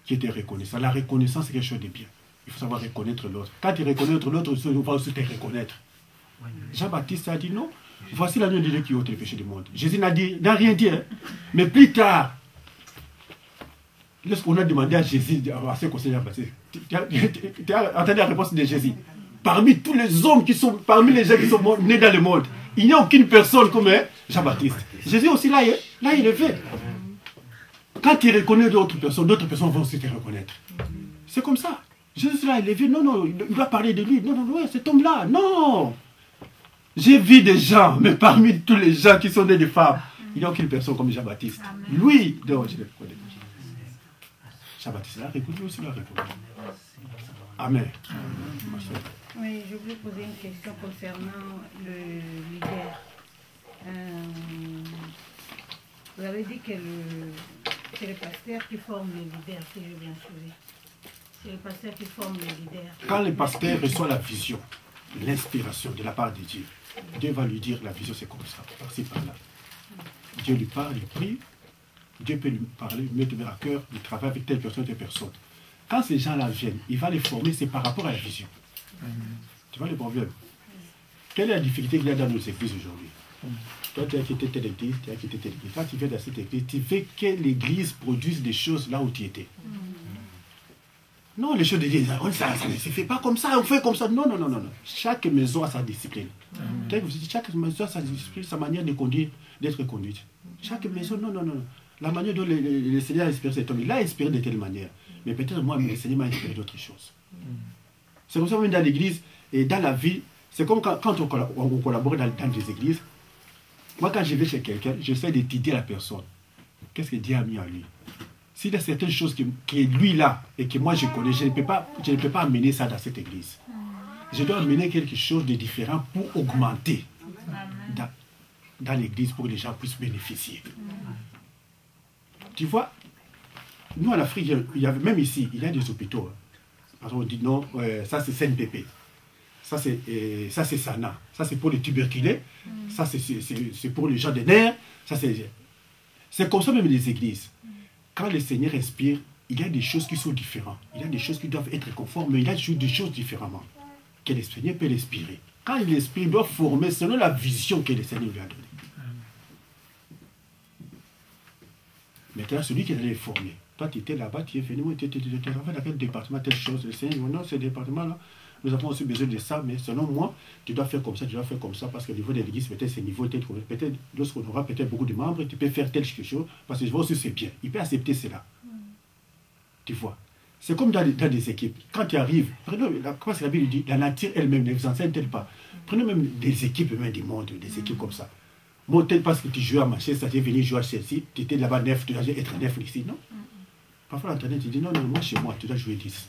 qui était reconnaissant. La reconnaissance, c'est quelque chose de bien. Il faut savoir reconnaître l'autre. Quand tu reconnais l'autre, il va aussi te reconnaître. Jean-Baptiste a dit non. Voici l'agneau de Dieu qui ôte les péchés du monde. Jésus n'a rien dit. Hein. Mais plus tard, lorsqu'on a demandé à Jésus, à ce conseil Jean-Baptiste, tu as entendu la réponse de Jésus. Parmi tous les hommes parmi les gens qui sont nés dans le monde, il n'y a aucune personne comme Jean-Baptiste. Jésus aussi là, il est fait. Quand tu reconnais d'autres personnes vont aussi te reconnaître. C'est comme ça. Jésus là, il est vu. Non, il doit parler de lui. Non, cet homme-là, non. J'ai vu des gens, mais parmi tous les gens qui sont nés de femmes, il n'y a aucune personne comme Jean-Baptiste. Lui, non, je le reconnais. Jean-Baptiste là, écoute-lui aussi là, reconnaît. Amen. Oui, je voulais poser une question concernant le leader. Vous avez dit que c'est le pasteur qui forme les leaders, si j'ai bien suivi. C'est le pasteur qui forme les leaders. Quand le pasteur reçoit la vision, l'inspiration de la part de Dieu, Dieu va lui dire la vision c'est comme ça, par-ci, par-là. Dieu lui parle, il prie. Dieu peut lui parler, mettre à cœur, il travaille avec telle personne, telle personne. Quand ces gens-là viennent, il va les former, c'est par rapport à la vision. Tu vois le problème? Quelle est la difficulté qu'il y a dans nos églises aujourd'hui? Toi, tu as quitté telle église, tu as quitté telle église. Quand tu viens dans cette église, tu veux que l'église produise des choses là où tu étais. Non, les choses de Dieu, ça ne se fait pas comme ça, on fait comme ça. Non. Chaque maison a sa discipline. Chaque maison a sa discipline, sa manière de conduire, d'être conduite. Chaque maison, non. La manière dont le Seigneur a inspiré cet homme, il l'a inspiré de telle manière. Mais peut-être moi, le Seigneur m'a inspiré d'autres choses. C'est comme ça même dans l'église et dans la vie. C'est comme quand on collabore dans des églises. Moi, quand je vais chez quelqu'un, j'essaie d'étudier la personne. Qu'est-ce que Dieu a mis en lui? S'il y a certaines choses qui est lui là et que moi je connais, je ne peux pas amener ça dans cette église. Je dois amener quelque chose de différent pour augmenter dans l'église pour que les gens puissent bénéficier. Tu vois, nous en Afrique, il y avait, même ici, il y a des hôpitaux. Parce qu'on dit non, ça c'est CNPP. Ça c'est Sana. Ça c'est pour les tuberculés. Ça c'est pour les gens des nerfs. C'est comme ça même les églises. Quand le Seigneur inspire, il y a des choses qui sont différentes. Il y a des choses qui doivent être conformes, mais il y a des choses différemment. Que le Seigneur peut l'inspirer. Quand il inspire, il doit former selon la vision que le Seigneur lui a donnée. Maintenant, celui qui allait former. Toi, tu étais là-bas, tu es venu, tu étais dans quel département, telle chose. Le Seigneur dit, non, ce département-là, nous avons aussi besoin de ça, mais selon moi, tu dois faire comme ça, tu dois faire comme ça, parce que le niveau de l'église, peut-être c'est niveau tel, peut-être lorsqu'on aura peut-être beaucoup de membres, tu peux faire telle chose, parce que je vois aussi c'est bien. Il peut accepter cela. Tu vois. C'est comme dans des équipes. Quand tu arrives, prenez, comment la Bible dit, la nature elle-même ne vous enseigne-t-elle pas? Prenez même des équipes, même des mondes, des équipes comme ça. Bon, peut-être parce que tu joues à Manchester, tu es venu jouer à Chelsea, tu étais là-bas neuf, tu dois être neuf ici, non? Parfois l'entraîneur te dit, non, moi chez moi, tu dois jouer 10.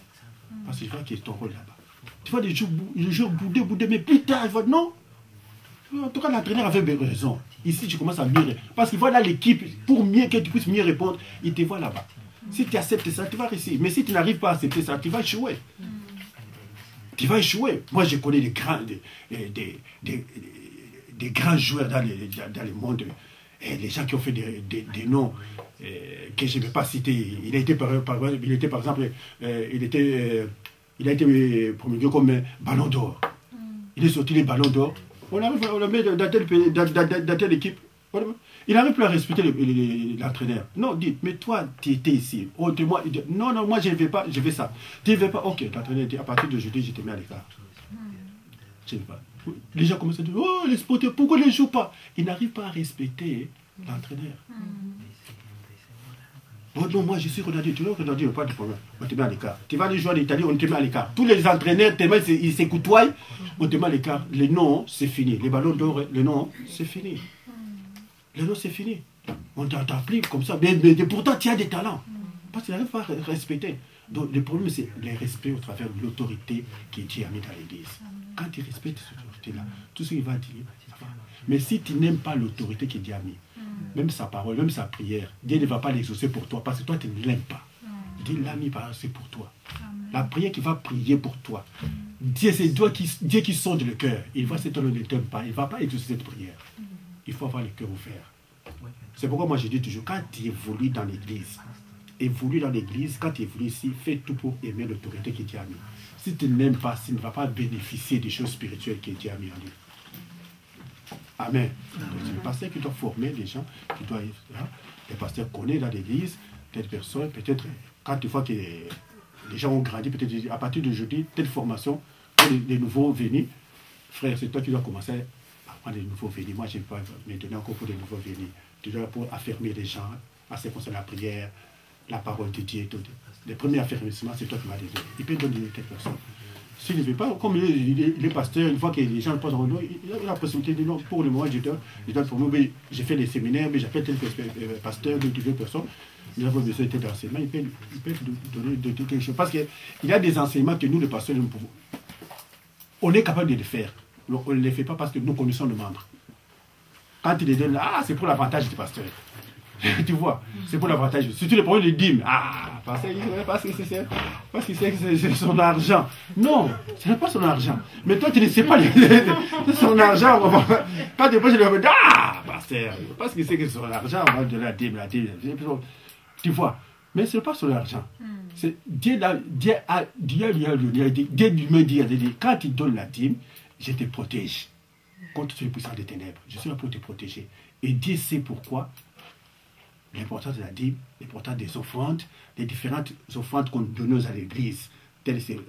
Parce que je vois qu'il est ton rôle là-bas. Tu vois des joueurs boudés, mais plus tard, il va non. En tout cas, l'entraîneur avait raison. Ici, tu commences à mieux. Parce qu'il voit là l'équipe, pour mieux que tu puisses mieux répondre, il te voit là-bas. Si tu acceptes ça, tu vas réussir. Mais si tu n'arrives pas à accepter ça, tu vas échouer. Tu vas échouer. Moi, je connais des grands joueurs dans le monde. Et les gens qui ont fait des noms que je ne vais pas citer. Il a été par exemple, il a été promulgué comme ballon d'or. Il est sorti les ballons d'or. On le met dans telle équipe. Il n'arrive plus à respecter l'entraîneur. Non, dites, mais toi, tu étais ici. Autrement, il dit, non, moi je ne vais pas, je vais ça. Tu ne veux pas, ok, l'entraîneur dit, à partir d'aujourd'hui, je te mets à l'écart. Je ne vais pas. Les gens commencent à dire, oh, les sportifs, pourquoi ils ne jouent pas? Ils n'arrivent pas à respecter l'entraîneur. Oh non, moi je suis Ronaldo, tu vois, Ronaldo, il n'y a pas de problème. On te met à l'écart. Tu vas aller jouer en Italie, on te met à l'écart. Tous les entraîneurs, ils se côtoient, on te met à l'écart. Les noms, c'est fini. Les ballons d'or, les noms, c'est fini. Les noms, c'est fini. On t'applique comme ça. Mais pourtant, tu as des talents. Parce qu'il n'arrive pas à respecter. Donc, le problème, c'est le respect au travers de l'autorité que Dieu a mis dans l'église. Quand tu respectes cette autorité-là, tout ce qu'il va dire, ça va. Mais si tu n'aimes pas l'autorité que Dieu a mis, même sa parole, même sa prière, Dieu ne va pas l'exaucer pour toi parce que toi, tu ne l'aimes pas. Dieu l'a mis par c'est pour toi. La prière qui va prier pour toi. Dieu, c'est Dieu qui sonde le cœur. Il voit si toi ne t'aimes pas. Il ne va pas exaucer cette prière. Il faut avoir le cœur ouvert. C'est pourquoi moi je dis toujours, quand tu évolues dans l'église, quand tu évolues ici, fais tout pour aimer l'autorité que Dieu a mis. Si tu n'aimes pas, tu ne vas pas bénéficier des choses spirituelles que Dieu a mis en lui. Amen. Donc c'est le pasteur qui doit former les gens, qui doit les pasteurs connaissent dans l'église, telle personne, peut-être quand tu vois que les gens ont grandi, peut-être à partir d'aujourd'hui, telle formation pour les nouveaux venus, frère, c'est toi qui dois commencer à prendre les nouveaux venus. Moi, je ne vais pas me donner encore pour les nouveaux venus. Tu dois pour affermir les gens, à ce qui concerne la prière, la parole de Dieu, tout. Les premiers affermissements, c'est toi qui m'as donné. Il peut donner telle personne. S'il ne veut pas, comme il est pasteur, une fois que les gens le posent en nous, il a la possibilité de dire non, pour le moment, je donne pour nous, j'ai fait les séminaires, mais j'appelle tel pasteur, de personnes, nous avons besoin de tel enseignement, il peut donner quelque chose. Parce qu'il y a des enseignements que nous, les pasteurs, nous pouvons. On est capable de les faire. On ne les fait pas parce que nous connaissons le membre. Quand il les donne là, c'est pour l'avantage du pasteur. Tu vois, c'est pour l'avantage. Surtout les problèmes de dîmes. Ah, parce que c'est son argent. Non, ce n'est pas son argent. Mais toi, tu ne sais pas son argent. Quand tu poses le ah, pasteur, parce que c'est que son argent, on va de la dîme, tu vois. Mais ce n'est pas son argent. Dieu lui-même dit, quand tu donnes la dîme, je te protège contre les puissants des ténèbres. Je suis là pour te protéger. Et Dieu sait pourquoi. L'importance de la dîme, l'importance des offrandes, les différentes offrandes qu'on donne à l'église.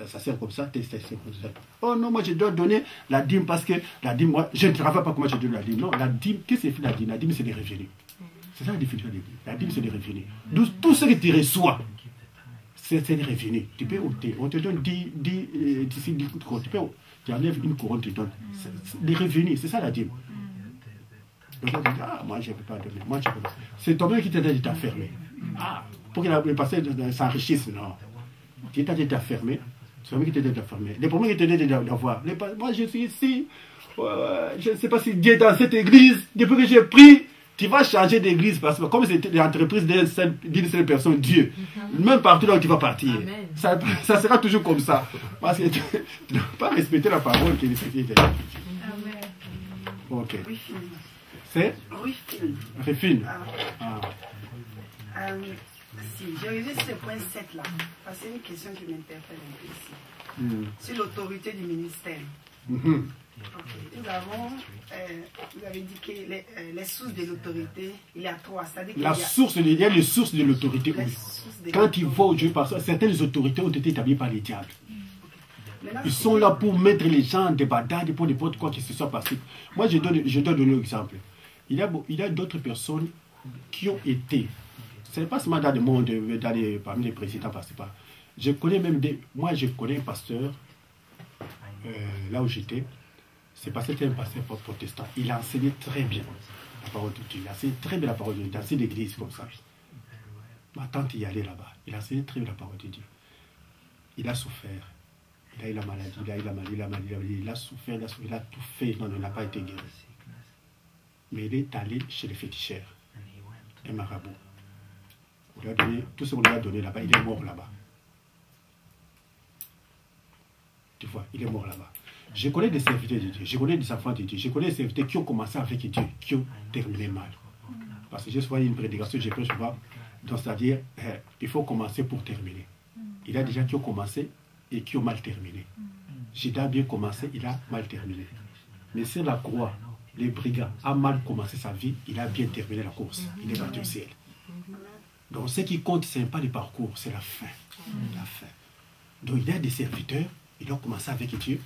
Ça sert comme ça, tel sert comme ça. Oh non, moi je dois donner la dîme parce que la dîme, moi, je ne travaille pas comment je donne la dîme. Non, la dîme, qu'est-ce que c'est la dîme? La dîme, c'est des revenus. C'est ça la définition de l'église. La dîme, c'est des revenus. Tout ce que tu reçois, c'est des revenus. Tu peux ôter. On te donne 10 couronnes. Tu enlèves une couronne, tu donnes. Les revenus, c'est ça la dîme. Donc, on dit, ah, moi, je ne peux pas donner. Moi, je peux pas. C'est toi-même qui t'aide à t'affermer. Ah, pour que le pasteur s'enrichisse, non. Qui t'aide à t'affermer. C'est toi-même qui t'aide à t'affermer. Les premiers qui t'aident à voir. Moi, je suis ici. Je ne sais pas si Dieu est dans cette église. Depuis que j'ai pris, Tu vas changer d'église parce que comme c'est l'entreprise d'une seule personne, Dieu, même partout là où tu vas partir, ça sera toujours comme ça. Parce que tu ne dois pas respecter la parole qui est respectée. Amen. Ok. Refine. C'est Refine. Refine. Si, j'ai revu ce point 7 là, parce que c'est une question qui m'interpelle un peu ici. Sur l'autorité du ministère. Okay. Nous avez dit que les sources de l'autorité, il y a 3. Il y a les sources de l'autorité. Quand il faut aujourd'hui, parce que certaines autorités ont été établies par les diables. Ils sont là pour mettre les gens en débandade pour n'importe quoi que ce soit passé. Moi, je dois donner un exemple. Il y a d'autres personnes qui ont été, ce n'est pas seulement dans le monde, parmi les présidents, parce que je connais même moi je connais un pasteur, là où j'étais, c'est parce que c'était un pasteur protestant. Il a enseigné très bien la parole de Dieu. Il a enseigné très bien la parole de Dieu dans une église comme ça. Ma tante y allait là-bas. Il a enseigné très bien la parole de Dieu. Il a souffert. Il a eu la maladie, il a souffert, il a tout fait. Non, il n'a pas été guéri. Mais il est allé chez les féticheurs. Un marabout. Il lui a donné, tout ce qu'on lui a donné là-bas, il est mort là-bas. Tu vois, il est mort là-bas. Je connais des serviteurs de Dieu, je connais des enfants de Dieu, je connais des serviteurs qui ont commencé avec Dieu, qui ont terminé mal. Parce que je vois une prédication, j'ai pris souvent, c'est-à-dire, il faut commencer pour terminer. Il y a des gens qui ont commencé et qui ont mal terminé. Judas a bien commencé, il a mal terminé. Mais sur la croix, les brigands a mal commencé sa vie, il a bien terminé la course. Il est parti au ciel. Donc ce qui compte, ce n'est pas le parcours, c'est la fin. La fin. Donc il y a des serviteurs, ils ont commencé avec Dieu,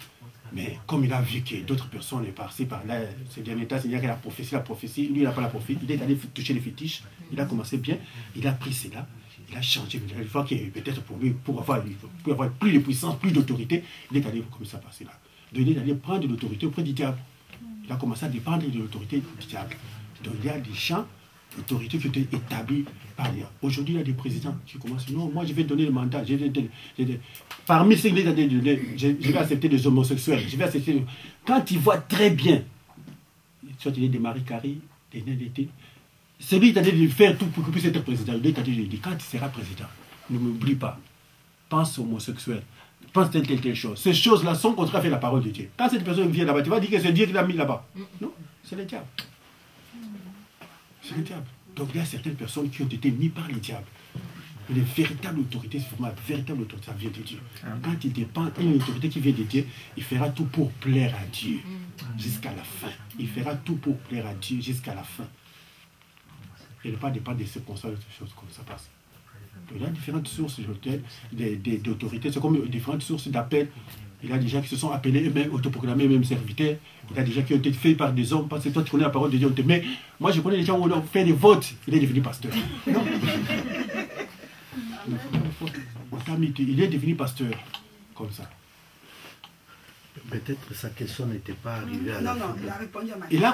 mais comme il a vu que d'autres personnes sont passées par là, ces derniers temps, il y a la prophétie, lui il n'a pas la prophétie, il est allé toucher les fétiches, il a commencé bien, il a pris cela, il a changé, il voit que peut-être pour lui, pour avoir plus de puissance, plus d'autorité, il est allé comme ça passer là. Donc il est allé prendre de l'autorité auprès du diable. Il a commencé à dépendre de l'autorité du diable. Donc il y a des gens d'autorité qui ont été établis par lui. Aujourd'hui, il y a des présidents qui commencent, non, moi je vais donner le mandat, parmi ceux qui ont donné, je vais accepter des homosexuels, je vais accepter. Quand il voit très bien, soit il y a des Marie Carré, des Nénété, celui qui a dit de faire tout pour qu'il puisse être président, il a dit, quand il sera président, ne m'oublie pas, pense homosexuel, pense telle chose. Ces choses-là sont contraires à faire la parole de Dieu. Quand cette personne vient là-bas, tu vas dire que c'est Dieu qui l'a mis là-bas. Non, c'est le diable. C'est le diable. Donc il y a certaines personnes qui ont été mises par les diables. Les véritables autorités, c'est vraiment la véritable autorité, ça vient de Dieu. Quand il dépend d'une autorité qui vient de Dieu, il fera tout pour plaire à Dieu jusqu'à la fin. Il fera tout pour plaire à Dieu jusqu'à la fin. Il ne va pas dépendre des circonstances, des choses comme ça passe. Donc, il y a différentes sources d'autorité, c'est comme différentes sources d'appel. Il y a des gens qui se sont appelés eux-mêmes, autoproclamés eux-mêmes serviteurs. Il y a des gens qui ont été faits par des hommes, parce que toi tu connais la parole de Dieu. Mais moi je connais des gens où on a fait des votes, il est devenu pasteur. Non. Il est devenu pasteur, comme ça. Peut-être sa question n'était pas arrivée à la fin. Non, il a répondu à ma question. Elle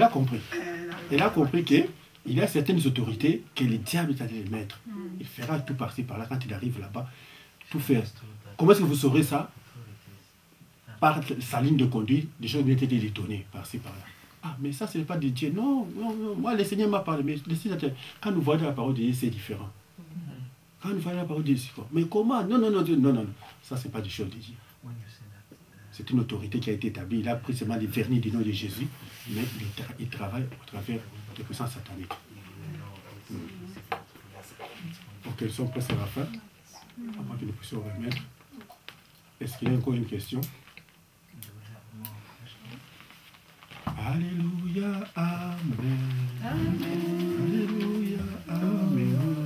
a compris. Elle a compris qu'il y a certaines autorités que le diable est allé les mettre. Il fera tout par-ci, par-là, quand il arrive là-bas, tout faire. Comment est-ce que vous saurez ça? Par sa ligne de conduite, des choses ont été détonnées par-ci, par-là. Ah, mais ça, ce n'est pas de Dieu. Non, moi, le Seigneur m'a parlé. Mais quand nous voyons la parole de Dieu, c'est différent. Quand nous voyons la parole de Dieu, c'est différent. Mais comment? Non. Ça, ce n'est pas des choses de Dieu. C'est une autorité qui a été établie. Il a pris seulement les vernis du nom de Jésus, mais il travaille au travers des puissances sataniques. Donc, elles sont presque à la fin. Avant que nous puissions remettre. Est-ce qu'il y a encore une question? Alléluia, Amen. Alléluia, Amen.